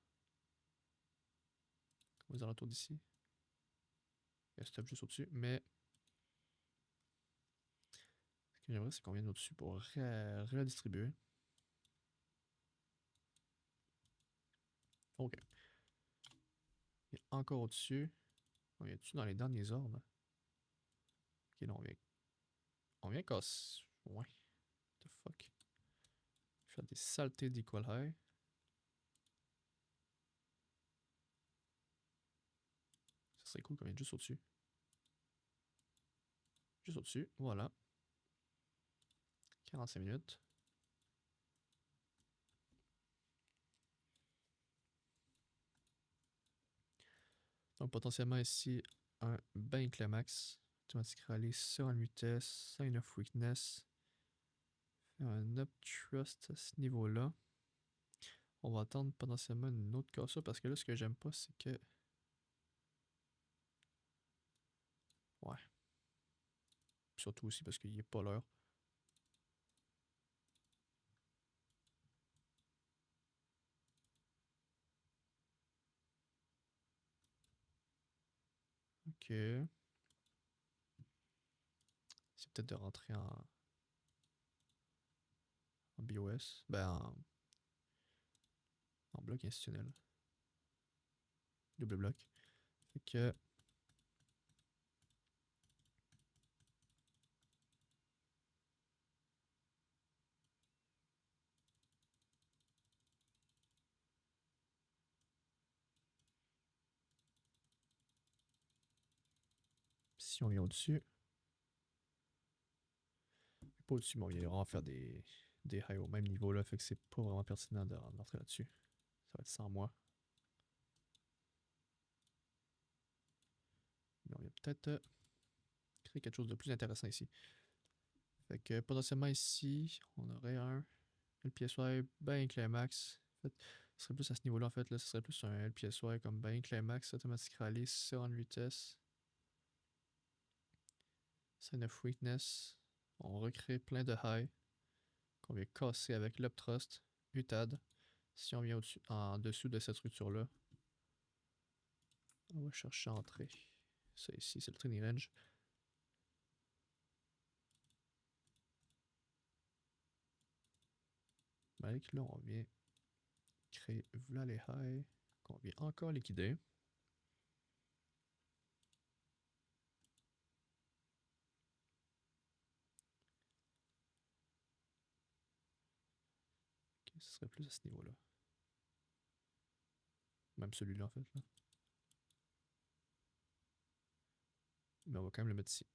Aux alentours d'ici. Il y a stop juste au-dessus, mais ce que j'aimerais, c'est qu'on vienne au-dessus pour redistribuer. Ok. Et encore au-dessus. On vient dessus dans les derniers ordres. Ok, là, on vient casser. Ouais. What the fuck. Faire des saletés d'equal high. Ça serait cool qu'on vienne juste au-dessus. Juste au-dessus. Voilà. 45 minutes. Donc potentiellement ici, un bain climax. Automatique rallye sur une vitesse. Sign of weakness. Faire un up trust à ce niveau-là. On va attendre potentiellement une autre cassure parce que là, ce que j'aime pas, c'est que. Ouais. Surtout aussi parce qu'il est pas l'heure. Ok. C'est peut-être de rentrer en BOS. Ben, en bloc institutionnel. Double bloc. Fait que. Si on vient au-dessus. Pas au-dessus, mais on vient vraiment faire des highs au même niveau là. Fait que c'est pas vraiment pertinent d'entrer là-dessus. Ça va être sans moi. Mais on vient peut-être créer quelque chose de plus intéressant ici. Fait que potentiellement ici, on aurait un LPSY ben climax. En fait, ce serait plus à ce niveau-là en fait. Là, ce serait plus un LPSY comme ben climax, automatique rallye, sur en vitesse. Sign of weakness. On recrée plein de high. qu'on vient casser avec l'Upthrust, UTAD. Si on vient en dessous de cette structure-là, on va chercher entrée. Ça ici, c'est le training range. Avec là, on vient créer voilà les highs qu'on vient encore liquider. Okay, ce serait plus à ce niveau-là. Même celui-là, en fait. Là. Mais on va quand même le mettre ici.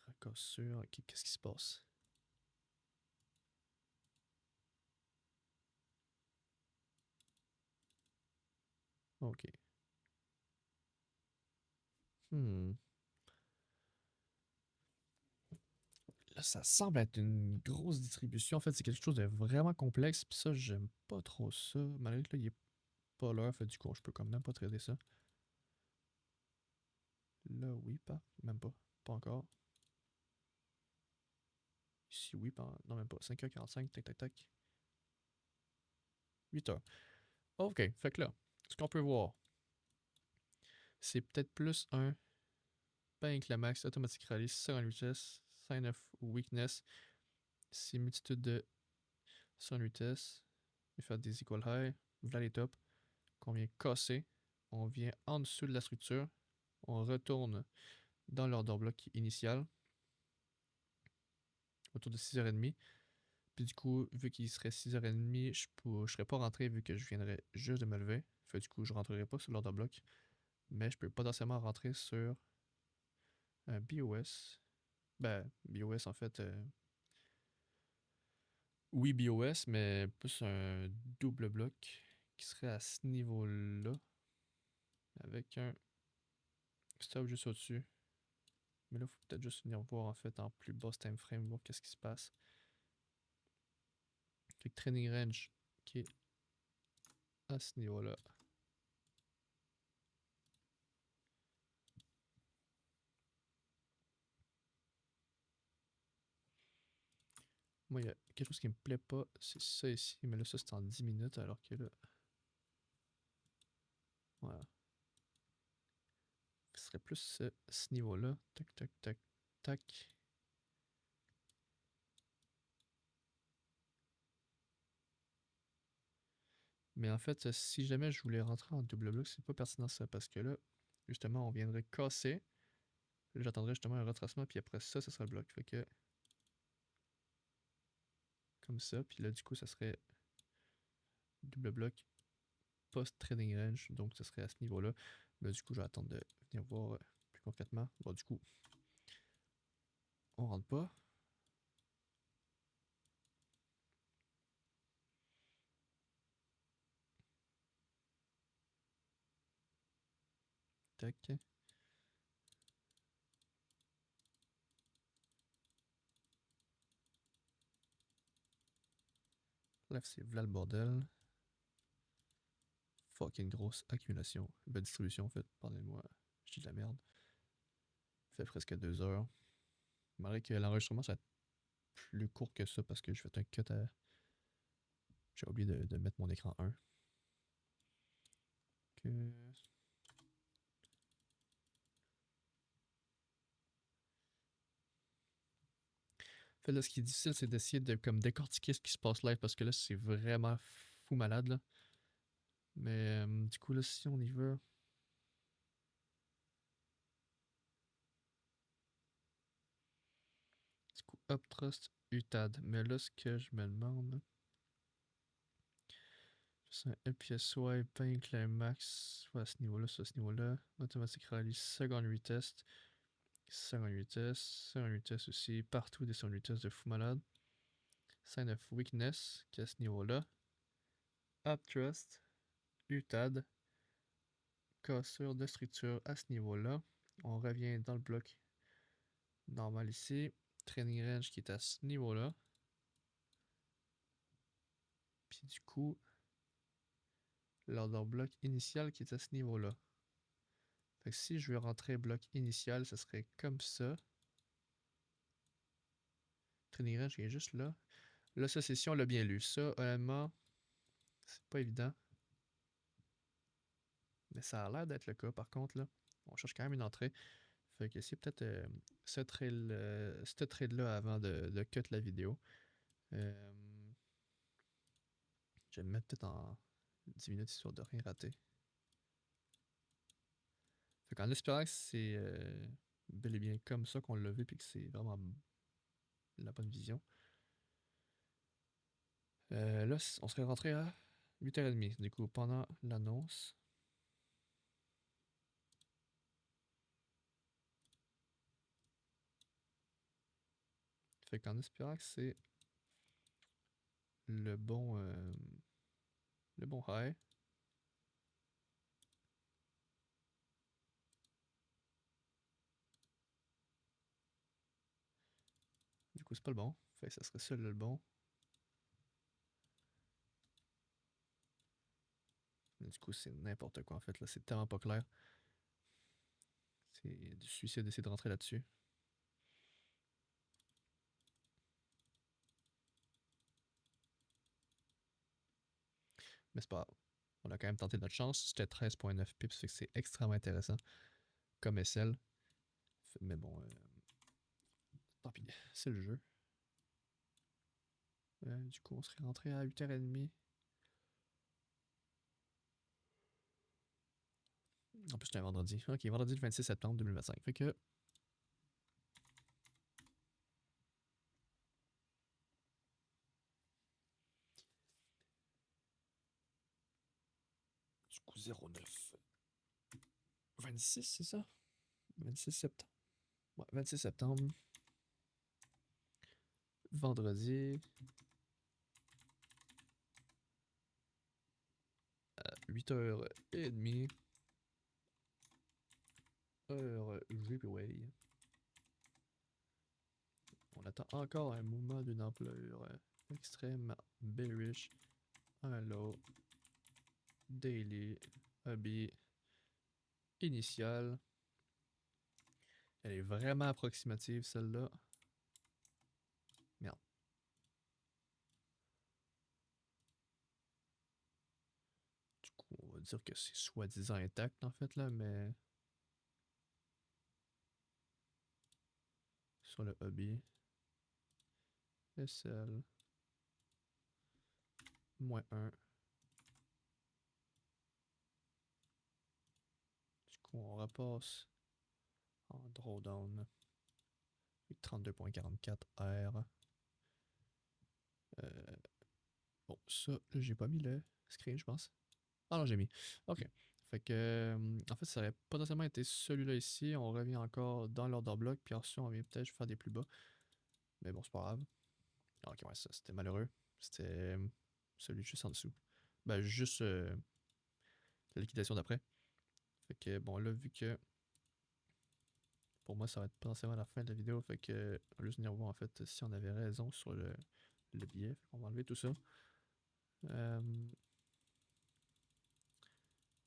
Recassure. Ok, qu'est-ce qui se passe? Ok. Là, ça semble être une grosse distribution. En fait, c'est quelque chose de vraiment complexe. Puis ça, j'aime pas trop ça. Malgré que là, il est pas l'heure. Fait du coup, je peux quand même pas trader ça. Là, oui, pas. Même pas. Pas encore. Ici, oui, pas. Non, même pas. 5h45, tac, tac, tac. 8h. Ok, fait que là, ce qu'on peut voir, c'est peut-être plus un Panic Climax, Automatic Rally, 50 vitesse, Sign of Weakness, Similitude de 100 vitesse, et faire des equal high, voilà les tops, qu'on vient casser, on vient en dessous de la structure, on retourne dans l'order block initial, autour de 6h30, puis du coup, vu qu'il serait 6h30, je serais pas rentré vu que je viendrais juste de me lever, fait du coup, je rentrerai pas sur l'order block, mais je peux potentiellement rentrer sur un BOS. Ben, BOS en fait. Oui, BOS, mais plus un double bloc qui serait à ce niveau-là. Avec un stop juste au-dessus. Mais là, il faut peut-être juste venir voir en fait en plus basse time frame, voir qu'est-ce qui se passe. Fait que training range qui est à ce niveau-là. Moi, il y a quelque chose qui me plaît pas, c'est ça ici, mais là, ça c'est en 10 minutes, alors que là. Voilà. Ce serait plus ce niveau-là. Tac, tac, tac, tac. Mais en fait, si jamais je voulais rentrer en double bloc, c'est pas pertinent ça, parce que là, justement, on viendrait casser. Là, j'attendrais justement un retracement, puis après ça, ça sera le bloc. Fait que. Comme ça, puis là, du coup, ça serait double bloc post-trading range, donc ce serait à ce niveau-là. Mais du coup, je vais attendre de venir voir plus concrètement. Bon, du coup, on rentre pas. Tac. Là, c'est là le bordel. Fucking grosse accumulation. Bonne distribution, en fait. Pardonnez-moi, je dis de la merde. Fait presque 2 heures. Malgré que l'enregistrement, ça va être plus court que ça parce que je fais un cut à. J'ai oublié de mettre mon écran 1. Que. En fait, là, ce qui est difficile, c'est d'essayer de comme décortiquer ce qui se passe live parce que là, c'est vraiment fou malade. Là. Mais du coup, là, si on y va. Du coup, Uptrust, UTAD. Mais là, ce que je me demande. C'est un LPSY, Pain Climax. Ouais, à ce niveau-là, à ce niveau-là. Automatic Rally, seconde vitesse. Seconde vitesse. Seconde vitesse aussi. Partout des secondes vitesses de fou malade. Sign of Weakness, qui est à ce niveau-là. Uptrust, UTAD. Cassure de structure à ce niveau-là. On revient dans le bloc normal ici. Training range qui est à ce niveau-là. Puis du coup, l'order bloc initial qui est à ce niveau-là. Fait que si je veux rentrer bloc initial, ce serait comme ça. Trading range qui est juste là. Là, ça, c'est si on l'a bien lu. Ça, honnêtement, c'est pas évident. Mais ça a l'air d'être le cas. Par contre, là, on cherche quand même une entrée. Fait que c'est peut-être ce trade-là avant de cut la vidéo. Je vais me mettre peut-être en 10 minutes histoire de rien rater. Fait qu'en espérant que c'est bel et bien comme ça qu'on l'a vu et que c'est vraiment la bonne vision. Là, on serait rentré à 8h30, du coup, pendant l'annonce. Fait qu'en espérant que c'est le bon high. Du coup, c'est pas le bon. Fait que ça serait ça le bon. Mais du coup, c'est n'importe quoi en fait. Là, c'est tellement pas clair. C'est du suicide d'essayer de rentrer là-dessus. Mais c'est pas grave. On a quand même tenté notre chance. C'était 13.9 pips, fait que c'est extrêmement intéressant comme SL. Mais bon, tant pis, c'est le jeu. Du coup, on serait rentré à 8h30. En plus, c'était un vendredi. Ok, vendredi le 26 septembre 2025. Fait que. Du coup, 09. 26, c'est ça? 26 septembre. Ouais, 26 septembre. Vendredi. 8h30. Heure Ripley. On attend encore un mouvement d'une ampleur extrême bearish. Un low. Daily. Hobby. Initial. Elle est vraiment approximative celle-là. Merde. Du coup, on va dire que c'est soi-disant intact en fait là, mais sur le hobby. SL. Moins 1. Du coup, on repasse en drawdown. 32.44 R. Bon, ça, là, j'ai pas mis le screen, je pense. Ah non, j'ai mis. Ok. Fait que, en fait, ça aurait potentiellement été celui-là ici. On revient encore dans l'order block, puis ensuite, on vient peut-être faire des plus bas. Mais bon, c'est pas grave. Ok, ouais, ça, c'était malheureux. C'était celui juste en dessous. Ben, juste la liquidation d'après. Fait que, bon, là, vu que pour moi, ça va être potentiellement la fin de la vidéo, fait que, on va juste venir voir, en fait, si on avait raison sur le billet. Fait qu'on va enlever tout ça.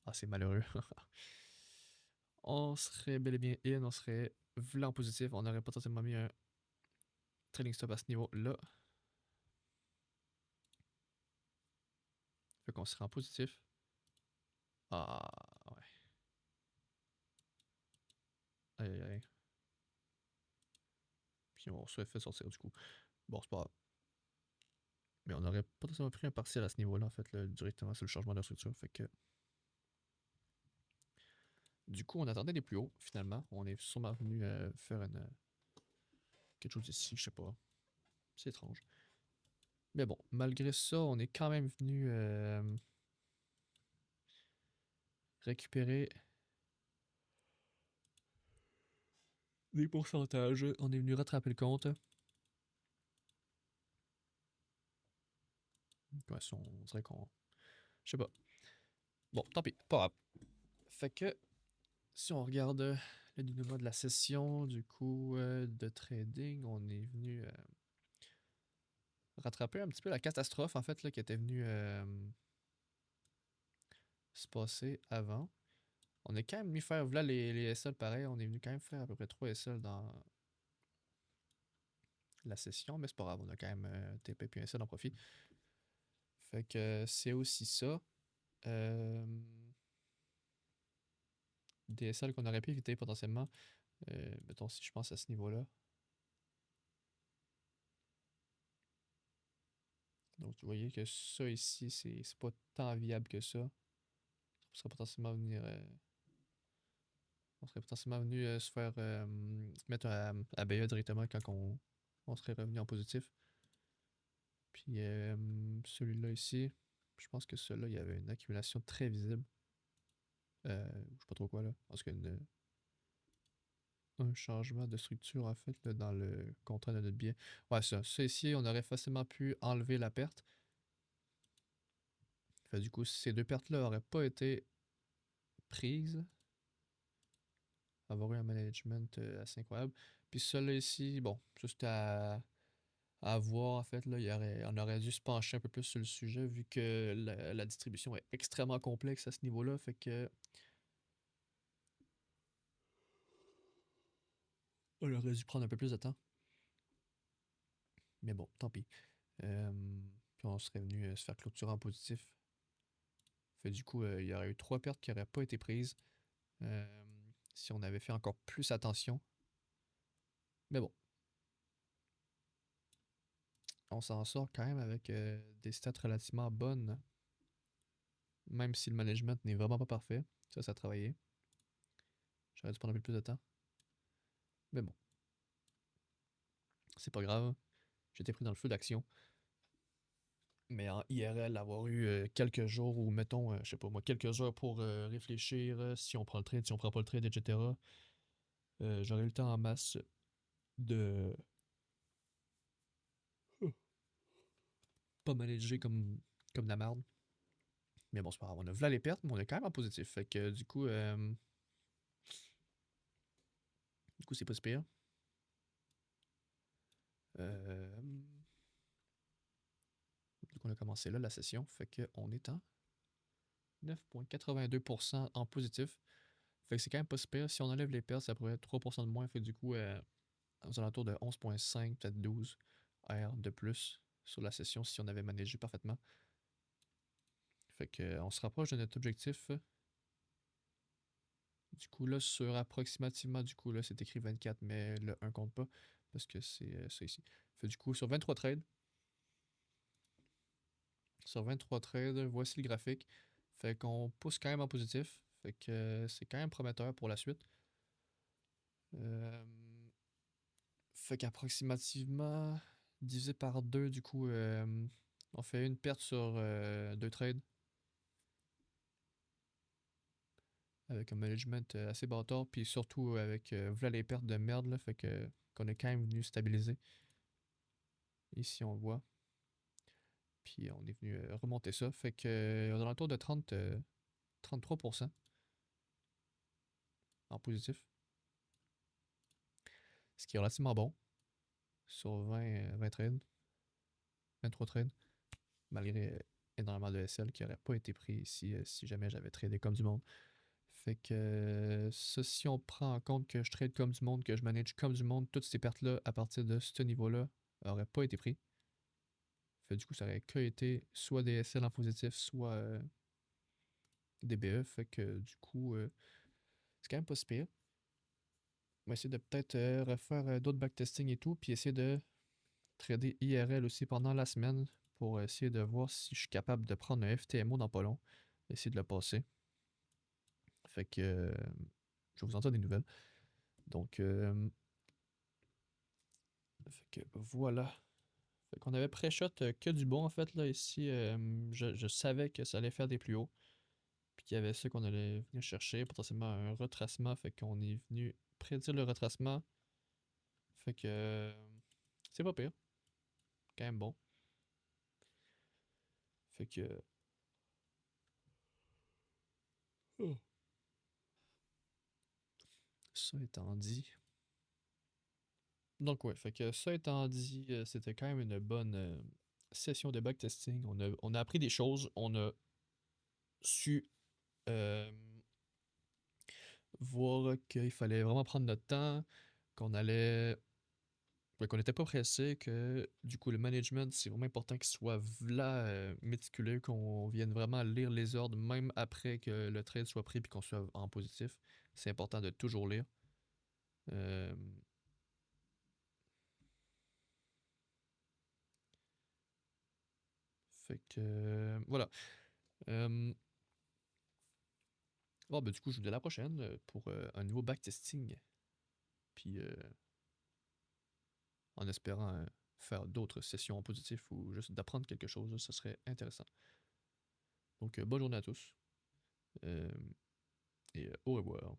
Ah, c'est malheureux. On serait bel et bien in, on serait v'là en positif, on aurait potentiellement mis un trading stop à ce niveau-là. Fait qu'on serait en positif. Ah, ouais. Aïe, aïe, aïe. Puis on serait fait sortir du coup. Bon, c'est pas grave. Mais on aurait potentiellement pris un partiel à ce niveau-là, en fait, là, directement sur le changement de structure. Fait que. Du coup, on attendait des plus hauts, finalement. On est sûrement venu faire quelque chose ici, je sais pas. C'est étrange. Mais bon, malgré ça, on est quand même venu récupérer des pourcentages. On est venu rattraper le compte. Ouais, on dirait qu'on. Je sais pas. Bon, tant pis, pas grave. Fait que si on regarde le dénouement de la session, du coup, de trading, on est venu rattraper un petit peu la catastrophe en fait là, qui était venue se passer avant. On est quand même venu faire, voilà les SL pareil, on est venu quand même faire à peu près 3 SL dans la session, mais c'est pas grave, on a quand même un TP puis un SL en profit. Fait que c'est aussi ça. DSL qu'on aurait pu éviter potentiellement. Mettons si je pense à ce niveau-là. Donc vous voyez que ça ici, c'est pas tant viable que ça. On serait potentiellement venir. On serait potentiellement venu se faire mettre à BA directement quand on serait revenu en positif. Puis celui-là ici, je pense que celui-là, il y avait une accumulation très visible. Je sais pas trop quoi là. Parce qu'il y a un changement de structure en fait là, dans le contrat de notre billet. Ouais, ça. Ça ici, on aurait facilement pu enlever la perte. Fait, du coup, ces deux pertes-là n'auraient pas été prises, avoir eu un management assez incroyable. Puis celui-là ici, bon, juste à voir en fait, là, on aurait dû se pencher un peu plus sur le sujet vu que la distribution est extrêmement complexe à ce niveau-là. Fait que on aurait dû prendre un peu plus de temps. Mais bon, tant pis. Puis on serait venu se faire clôturer en positif. Fait du coup, il y aurait eu 3 pertes qui n'auraient pas été prises si on avait fait encore plus attention. Mais bon. On s'en sort quand même avec des stats relativement bonnes. Même si le management n'est vraiment pas parfait. Ça a travaillé. J'aurais dû prendre un peu plus de temps. Mais bon. C'est pas grave. J'étais pris dans le feu d'action. Mais en IRL, avoir eu quelques jours ou mettons, je sais pas moi, quelques heures pour réfléchir si on prend le trade, si on prend pas le trade, etc. J'aurais eu le temps en masse de pas manager comme de la merde. Mais bon, c'est pas grave. On a vu les pertes, mais on est quand même en positif. Fait que du coup, c'est pas si pire. Du coup, on a commencé là la session. Fait qu'on est en 9,82% en positif. Fait que c'est quand même pas si pire. Si on enlève les pertes, ça pourrait être 3% de moins. Fait que du coup, aux alentours de 11,5, peut-être 12 R de plus sur la session si on avait managé parfaitement. Fait que on se rapproche de notre objectif. Du coup, là, sur approximativement, du coup, là, c'est écrit 24, mais le 1 compte pas parce que c'est ça ici. Fait du coup, sur 23 trades, voici le graphique. Fait qu'on pousse quand même en positif. Fait que c'est quand même prometteur pour la suite. Fait qu'approximativement divisé par 2, du coup, on fait une perte sur 2 trades. Avec un management assez bâtard, puis surtout avec voilà les pertes de merde, là, fait que qu'on est quand même venu stabiliser. Ici, on le voit. Puis on est venu remonter ça. Fait que on est dans le tour de 33% en positif. Ce qui est relativement bon sur 20 trades. 23 trades. Malgré énormément de SL qui n'aurait pas été pris ici si jamais j'avais tradé comme du monde. Fait que ça, si on prend en compte que je trade comme du monde, que je manage comme du monde, toutes ces pertes-là à partir de ce niveau-là n'auraient pas été pris. Fait du coup, ça aurait que été soit des SL en positif, soit des BE. Fait que du coup, c'est quand même pas si pire. On va essayer de peut-être refaire d'autres backtesting et tout, puis essayer de trader IRL aussi pendant la semaine pour essayer de voir si je suis capable de prendre un FTMO dans pas long. Essayer de le passer. Fait que je vais vous en dire des nouvelles. Donc, fait que voilà. Fait qu'on avait pré-shot que du bon en fait là ici. Je savais que ça allait faire des plus hauts. Puis qu'il y avait ça qu'on allait venir chercher, potentiellement un retracement. Fait qu'on est venu prédire le retracement. Fait que c'est pas pire. Quand même bon. Fait que. Oh. Ça étant dit. Donc ouais, fait que ça étant dit, c'était quand même une bonne session de backtesting. On a appris des choses. On a su voir qu'il fallait vraiment prendre notre temps, qu'on allait Ouais, qu'on n'était pas pressé, que du coup le management, c'est vraiment important qu'il soit v'là méticuleux, qu'on vienne vraiment lire les ordres, même après que le trade soit pris puis qu'on soit en positif. C'est important de toujours lire. Euh, Fait que voilà. Euh, bon, ben, du coup, je vous dis à la prochaine pour un nouveau backtesting. Puis en espérant faire d'autres sessions en positif ou juste d'apprendre quelque chose, ça serait intéressant. Donc, bonne journée à tous. Euh, et au revoir.